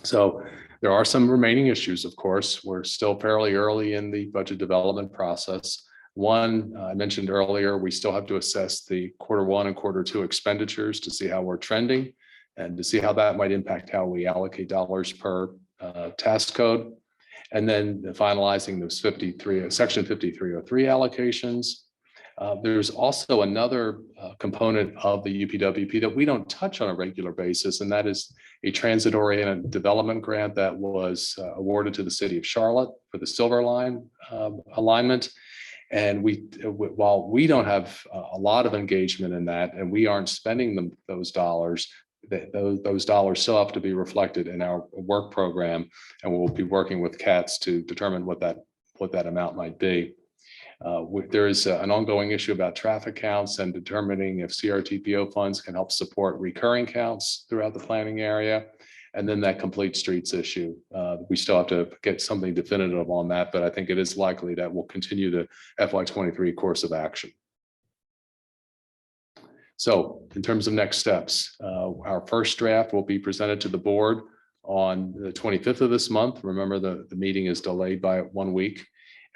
So there are some remaining issues, of course. We're still fairly early in the budget development process. One, I mentioned earlier, we still have to assess the Q1 and Q2 expenditures to see how we're trending and to see how that might impact how we allocate dollars per task code. And then finalizing those Section 5303 allocations. There's also another component of the UPWP that we don't touch on a regular basis, and that is a transit-oriented development grant that was awarded to the city of Charlotte for the Silver Line alignment. And while we don't have a lot of engagement in that, and we aren't spending those dollars, those dollars still have to be reflected in our work program, and we'll be working with CATS to determine what that amount might be. There is an ongoing issue about traffic counts and determining if CRTPO funds can help support recurring counts throughout the planning area. And then that complete streets issue. We still have to get something definitive on that, but I think it is likely that we'll continue the FY23 course of action. So in terms of next steps, our first draft will be presented to the board on the 25th of this month. Remember, the meeting is delayed by 1 week.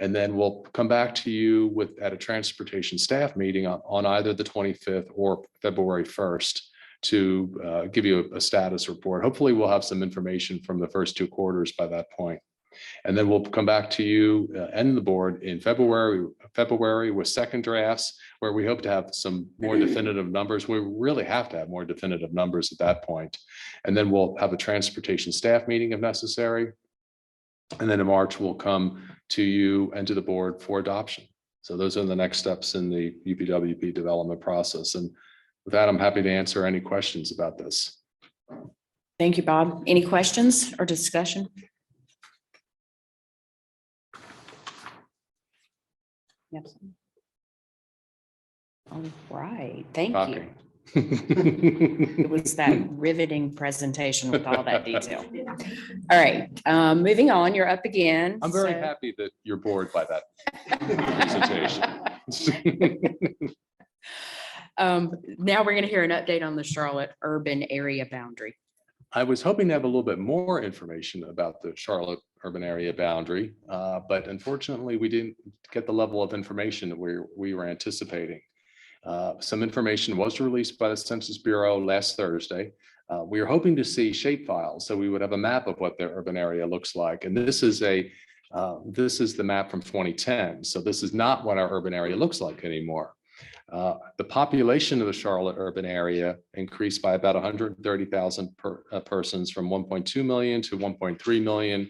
And then we'll come back to you at a transportation staff meeting on either the 25th or February 1st to give you a status report. Hopefully we'll have some information from the first 2 quarters by that point. And then we'll come back to you and the board in February with second drafts, where we hope to have some more definitive numbers. We really have to have more definitive numbers at that point. And then we'll have a transportation staff meeting if necessary. And then in March, we'll come to you and to the board for adoption. So those are the next steps in the UPWP development process. And with that, I'm happy to answer any questions about this. Thank you, Bob. Any questions or discussion? Yes. All right, thank you. It was that riveting presentation with all that detail. All right, moving on, you're up again. I'm very happy that you're bored by that presentation. Now we're going to hear an update on the Charlotte urban area boundary. I was hoping to have a little bit more information about the Charlotte urban area boundary, but unfortunately we didn't get the level of information that we were anticipating. Some information was released by the Census Bureau last Thursday. We were hoping to see shape files, so we would have a map of what the urban area looks like. And this is the map from 2010. So this is not what our urban area looks like anymore. The population of the Charlotte urban area increased by about 130,000 persons, from 1.2 million to 1.3 million.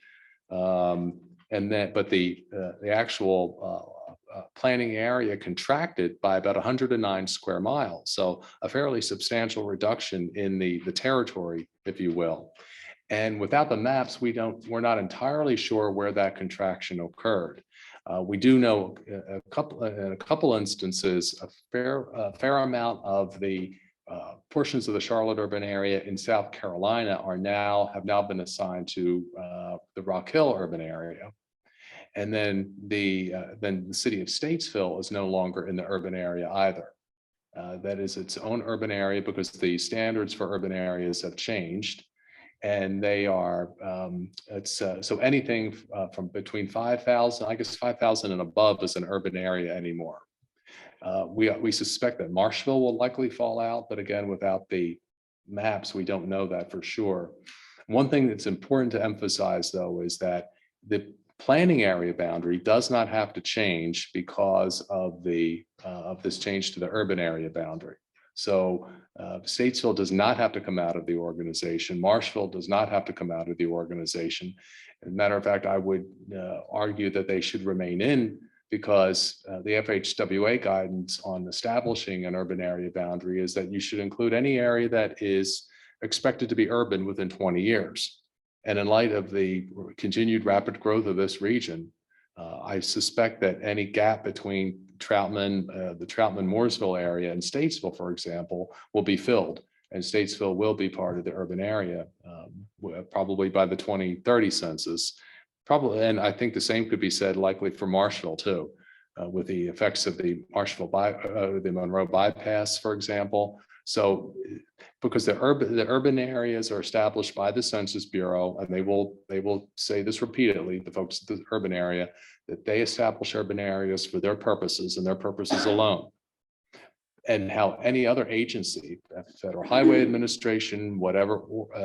But the actual planning area contracted by about 109 square miles. So a fairly substantial reduction in the territory, if you will. And without the maps, we're not entirely sure where that contraction occurred. We do know in a couple instances, a fair amount of the portions of the Charlotte urban area in South Carolina have now been assigned to the Rock Hill urban area. And then the city of Statesville is no longer in the urban area either. That is its own urban area because the standards for urban areas have changed. And they are, so anything from between 5,000, I guess 5,000 and above is an urban area anymore. We suspect that Marshville will likely fall out, but again, without the maps, we don't know that for sure. One thing that's important to emphasize, though, is that the planning area boundary does not have to change because of this change to the urban area boundary. So Statesville does not have to come out of the organization. Marshville does not have to come out of the organization. As a matter of fact, I would argue that they should remain in, because the FHWA guidance on establishing an urban area boundary is that you should include any area that is expected to be urban within 20 years. And in light of the continued rapid growth of this region, I suspect that any gap between Troutman, the Troutman-Mooresville area and Statesville, for example, will be filled. And Statesville will be part of the urban area, probably by the 2030 census. Probably, and I think the same could be said likely for Marshville too, with the effects of the the Monroe bypass, for example. So, because the urban areas are established by the Census Bureau, and they will say this repeatedly, the folks at the urban area, that they establish urban areas for their purposes and their purposes alone. And how any other agency, Federal Highway Administration, whatever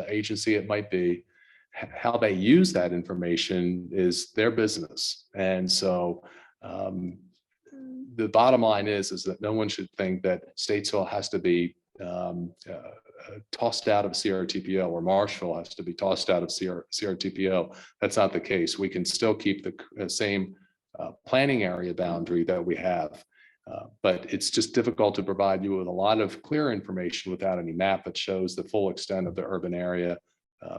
agency it might be, how they use that information is their business. And so the bottom line is that no one should think that Statesville has to be tossed out of CRTPO, or Marshville has to be tossed out of CRTPO. That's not the case. We can still keep the same planning area boundary that we have. But it's just difficult to provide you with a lot of clear information without any map that shows the full extent of the urban area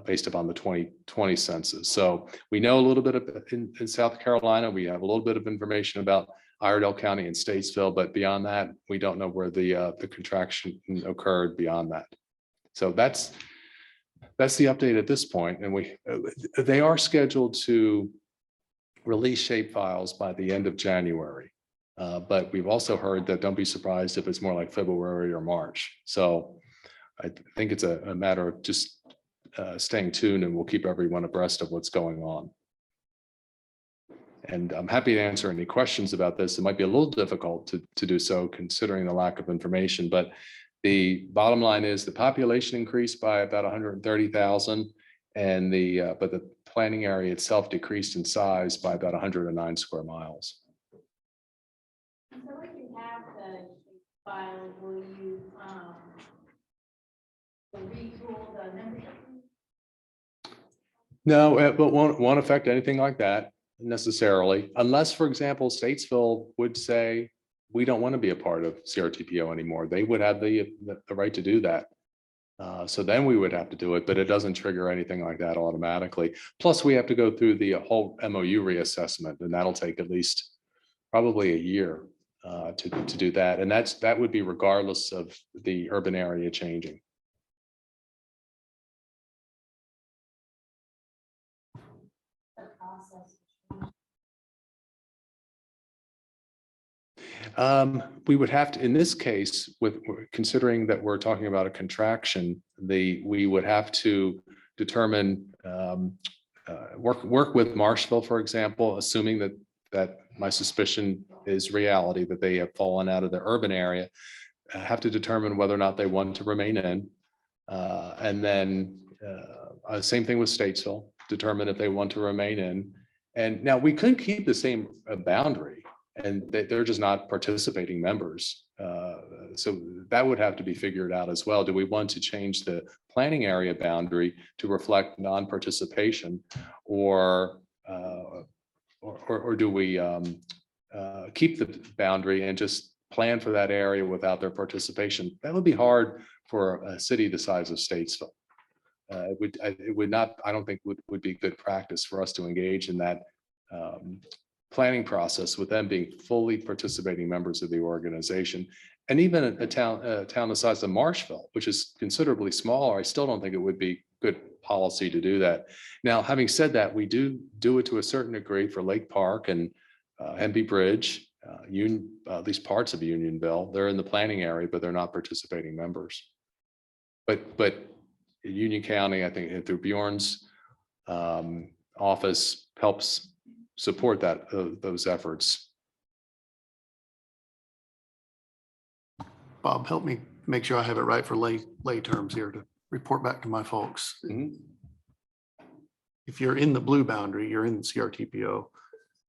based upon the 2020 census. So we know a little bit of in South Carolina, we have a little bit of information about Iredell County and Statesville, but beyond that, we don't know where the contraction occurred beyond that. So that's the update at this point. And they are scheduled to release shape files by the end of January. But we've also heard that don't be surprised if it's more like February or March. So I think it's a matter of just staying tuned, and we'll keep everyone abreast of what's going on. And I'm happy to answer any questions about this. It might be a little difficult to do so considering the lack of information, but the bottom line is the population increased by about 130,000 and but the planning area itself decreased in size by about 109 square miles. So if you have the file, will you retool the membership? No, it won't affect anything like that necessarily, unless, for example, Statesville would say, we don't want to be a part of CRTPO anymore. They would have the right to do that. So then we would have to do it, but it doesn't trigger anything like that automatically. Plus, we have to go through the whole MOU reassessment, and that'll take at least probably a year to do that. And that would be regardless of the urban area changing. We would have to, in this case, with considering that we're talking about a contraction, we would have to determine, work with Marshville, for example, assuming that my suspicion is reality, that they have fallen out of the urban area, have to determine whether or not they want to remain in. And then same thing with Statesville, determine if they want to remain in. And now we could keep the same boundary, and they're just not participating members. So that would have to be figured out as well. Do we want to change the planning area boundary to reflect non-participation, or do we keep the boundary and just plan for that area without their participation? That would be hard for a city the size of Statesville. It would not, I don't think would be good practice for us to engage in that planning process with them being fully participating members of the organization. And even a town the size of Marshville, which is considerably smaller, I still don't think it would be good policy to do that. Now, having said that, we do it to a certain degree for Lake Park and MB Bridge, at least parts of Unionville. They're in the planning area, but they're not participating members. But Union County, I think through Bjorn's office, helps support those efforts. Bob, help me make sure I have it right for lay terms here to report back to my folks. Mm-hmm. If you're in the blue boundary, you're in CRTPO.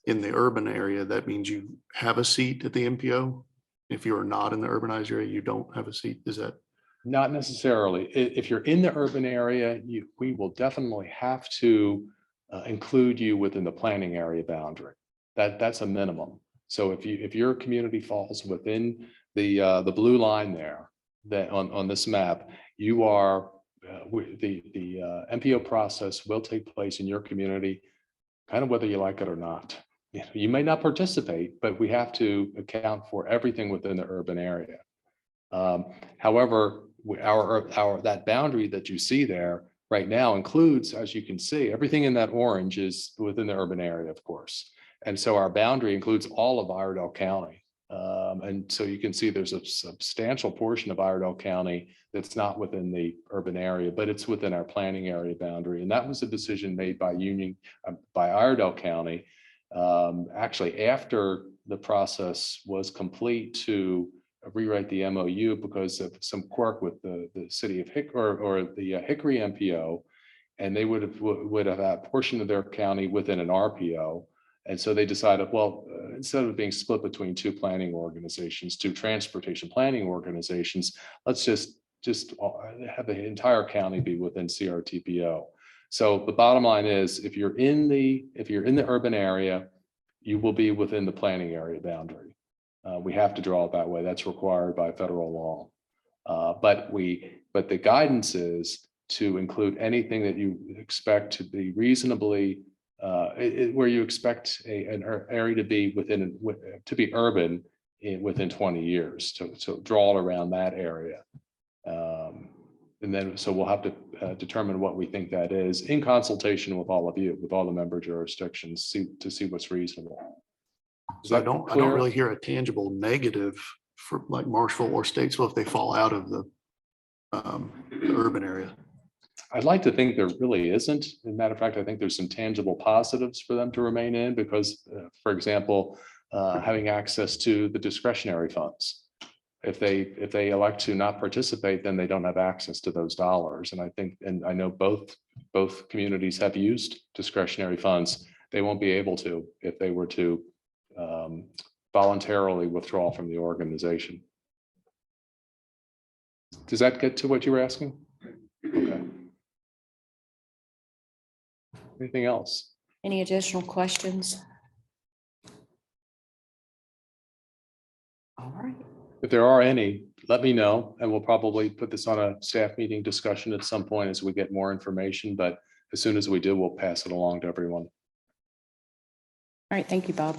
In the urban area, that means you have a seat at the MPO. If you are not in the urbanized area, you don't have a seat. Is that? Not necessarily. If you're in the urban area, we will definitely have to include you within the planning area boundary. That's a minimum. So if your community falls within the blue line there, that on this map, you are the MPO process will take place in your community, kind of whether you like it or not. You may not participate, but we have to account for everything within the urban area. However, that boundary that you see there right now includes, as you can see, everything in that orange is within the urban area, of course. And so our boundary includes all of Iredell County. And so you can see there's a substantial portion of Iredell County that's not within the urban area, but it's within our planning area boundary. And that was a decision made by Iredell County, actually after the process was complete to rewrite the MOU because of some quirk with the city of Hickory or the Hickory MPO, and they would have had a portion of their county within an RPO. And so they decided, well, instead of being split between two planning organizations, two transportation planning organizations, let's just have the entire county be within CRTPO. So the bottom line is, if you're in the urban area, you will be within the planning area boundary. We have to draw it that way. That's required by federal law. But the guidance is to include anything that you expect to be reasonably, where you expect an area to be to be urban within 20 years, to draw it around that area. And then, so we'll have to determine what we think that is in consultation with all of you, with all the member jurisdictions, to see what's reasonable. So I don't really hear a tangible negative for like Marshall or Statesville if they fall out of the urban area. I'd like to think there really isn't. As a matter of fact, I think there's some tangible positives for them to remain in because, for example, having access to the discretionary funds. If they elect to not participate, then they don't have access to those dollars. And I think, and I know both communities have used discretionary funds. They won't be able to if they were to voluntarily withdraw from the organization. Does that get to what you were asking? Okay. Anything else? Any additional questions? All right. If there are any, let me know, and we'll probably put this on a staff meeting discussion at some point as we get more information, but as soon as we do, we'll pass it along to everyone. All right, thank you, Bob.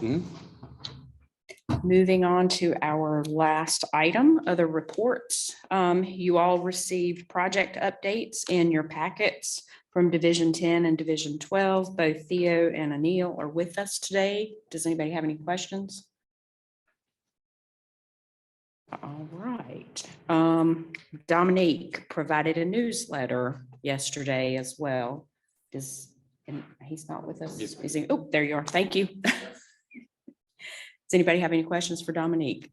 Moving on to our last item, other reports. You all received project updates in your packets from Division 10 and Division 12. Both Theo and Anil are with us today. Does anybody have any questions? All right. Dominique provided a newsletter yesterday as well. And he's not with us. Is he? Oh, there you are. Thank you. Does anybody have any questions for Dominique?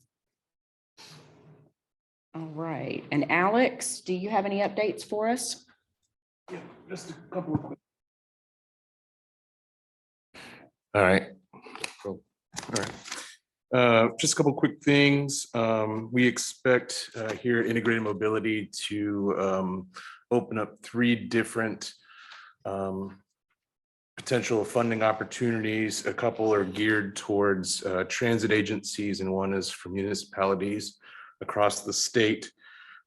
All right. And Alex, do you have any updates for us? Yeah, just a couple of quick. All right. Cool. All right. Just a couple quick things. We expect here at Integrated Mobility to open up 3 different potential funding opportunities. A couple are geared towards transit agencies and one is for municipalities across the state.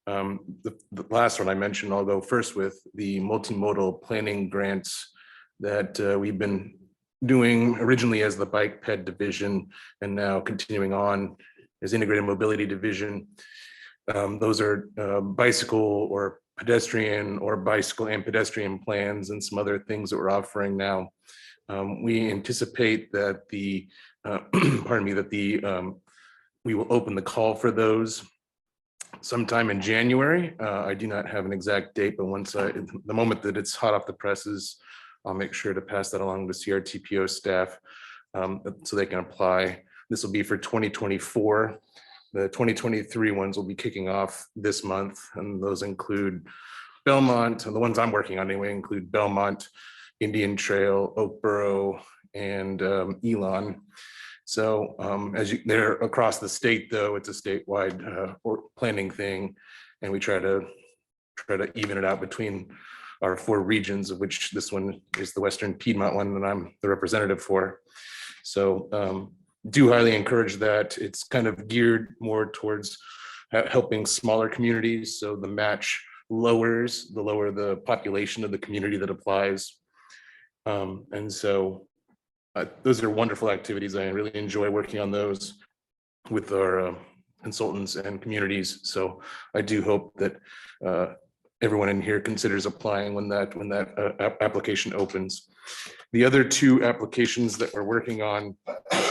The last one I mentioned, I'll go first with the multimodal planning grants that we've been doing originally as the bike ped division and now continuing on as integrated mobility division. Those are bicycle or pedestrian or bicycle and pedestrian plans and some other things that we're offering now. We anticipate that pardon me, that we will open the call for those sometime in January. I do not have an exact date, but the moment that it's hot off the presses, I'll make sure to pass that along to CRTPO staff so they can apply. This will be for 2024. The 2023 ones will be kicking off this month, and those include Belmont, and the ones I'm working on anyway include Belmont, Indian Trail, Oakboro, and Elon. So they're across the state, though. It's a statewide planning thing, and we try to even it out between our 4 regions, of which this one is the Western Piedmont one that I'm the representative for. So do highly encourage that. It's kind of geared more towards helping smaller communities. So the match lower the population of the community that applies. And so those are wonderful activities. I really enjoy working on those with our consultants and communities. So I do hope that everyone in here considers applying when that application opens. The other 2 applications that we're working on,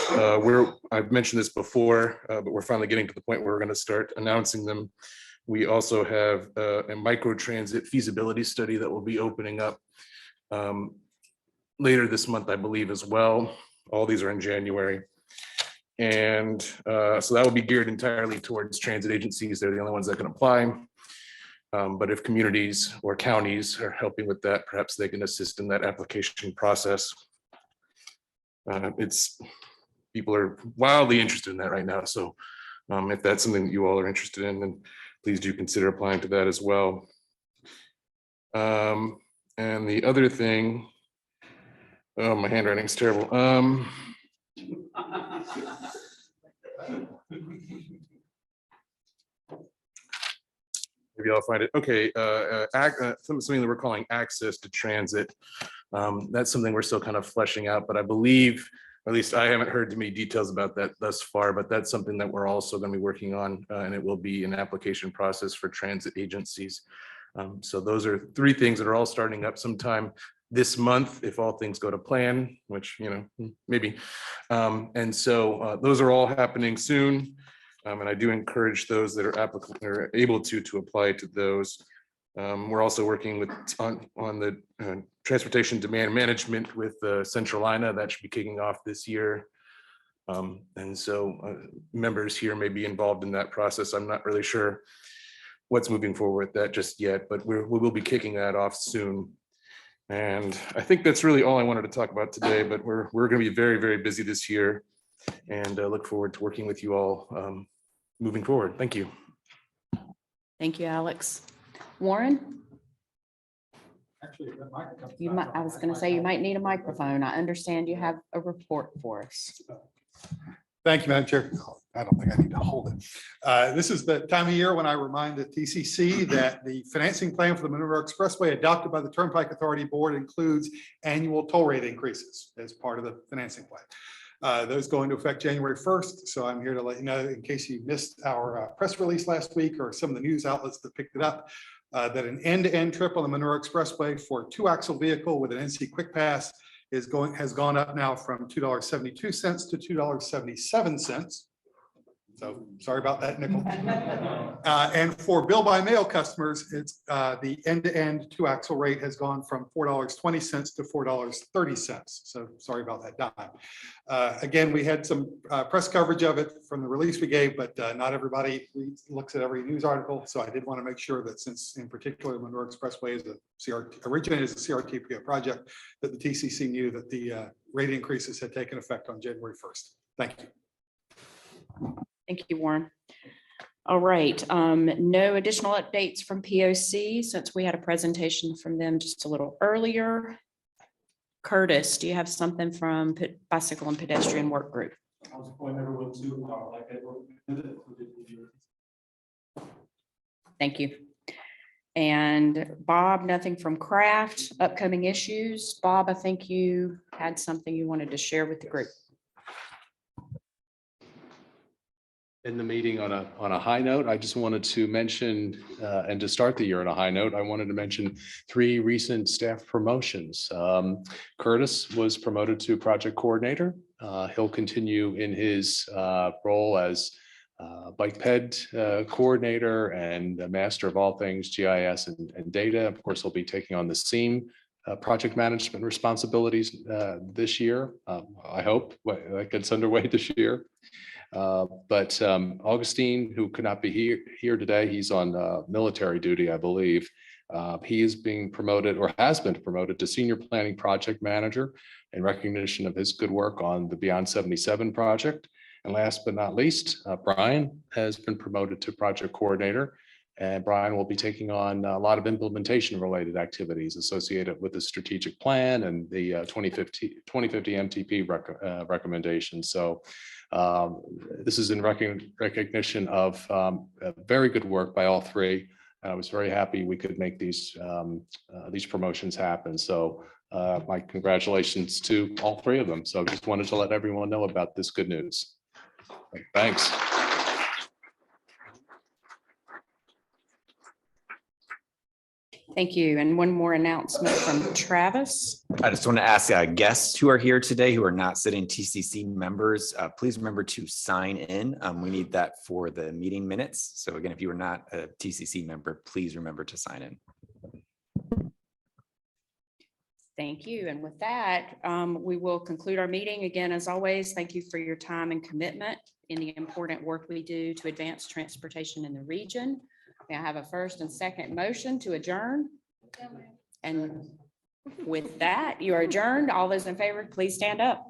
I've mentioned this before, but we're finally getting to the point where we're going to start announcing them. We also have a microtransit feasibility study that will be opening up later this month, I believe, as well. All these are in January. And so that will be geared entirely towards transit agencies. They're the only ones that can apply. But if communities or counties are helping with that, perhaps they can assist in that application process. People are wildly interested in that right now. So if that's something that you all are interested in, then please do consider applying to that as well. And the other thing, oh, my handwriting's terrible. maybe I'll find it. Okay, something that we're calling access to transit. That's something we're still kind of fleshing out, but I believe, or at least I haven't heard too many details about that thus far, but that's something that we're also going to be working on, and it will be an application process for transit agencies. So those are three things that are all starting up sometime this month, if all things go to plan, which, maybe. And so those are all happening soon. And I do encourage those that are applicant or able to apply to those. We're also working on the transportation demand management with Centralina. That should be kicking off this year. And so members here may be involved in that process. I'm not really sure what's moving forward with that just yet, but we will be kicking that off soon. And I think that's really all I wanted to talk about today, but we're going to be very, very busy this year, and look forward to working with you all moving forward. Thank you. Thank you, Alex. Warren? You might, I was going to say you might need a microphone. I understand you have a report for us. Thank you, Madam Chair. I don't think I need to hold it. This is the time of year when I remind the TCC that the financing plan for the Monroe Expressway adopted by the Turnpike Authority Board includes annual toll rate increases as part of the financing plan. Those go into effect January 1st. So I'm here to let you know, in case you missed our press release last week or some of the news outlets that picked it up, that an end-to-end trip on the Monroe Expressway for a 2-axle vehicle with an NC Quick Pass has gone up now from $2.72 to $2.77. So sorry about that nickel. And for bill by mail customers, it's the end-to-end 2-axle rate has gone from $4.20 to $4.30. So sorry about that dime. Again, we had some press coverage of it from the release we gave, but not everybody looks at every news article. So I did want to make sure that, since in particular the Monroe Expressway is originated as a CRTPO project, that the TCC knew that the rate increases had taken effect on January 1st. Thank you. Thank you, Warren. All right, no additional updates from POC since we had a presentation from them just a little earlier. Curtis, do you have something from Bicycle and Pedestrian Work Group? Thank you. And Bob, nothing from Craft, upcoming issues. Bob, I think you had something you wanted to share with the group. In the meeting on a high note, I just wanted to mention, and to start the year on a high note, I wanted to mention 3 recent staff promotions. Curtis was promoted to project coordinator. He'll continue in his role as bike ped coordinator and a master of all things GIS and data. Of course, he'll be taking on the SEAM project management responsibilities this year. I hope that gets underway this year. But Augustine, who could not be here today, he's on military duty, I believe. He is being promoted, or has been promoted, to senior planning project manager in recognition of his good work on the Beyond 77 project. And last but not least, Brian has been promoted to project coordinator. And Brian will be taking on a lot of implementation related activities associated with the strategic plan and the 2050 MTP recommendations. So this is in recognition of very good work by all 3. I was very happy we could make these promotions happen. So my congratulations to all 3 of them. So just wanted to let everyone know about this good news. Thanks. Thank you. And one more announcement from Travis. I just want to ask guests who are here today who are not sitting TCC members, please remember to sign in. We need that for the meeting minutes. So again, if you are not a TCC member, please remember to sign in. Thank you. And with that, we will conclude our meeting. Again, as always, thank you for your time and commitment in the important work we do to advance transportation in the region. May I have a first and second motion to adjourn? And with that, you are adjourned. All those in favor, please stand up.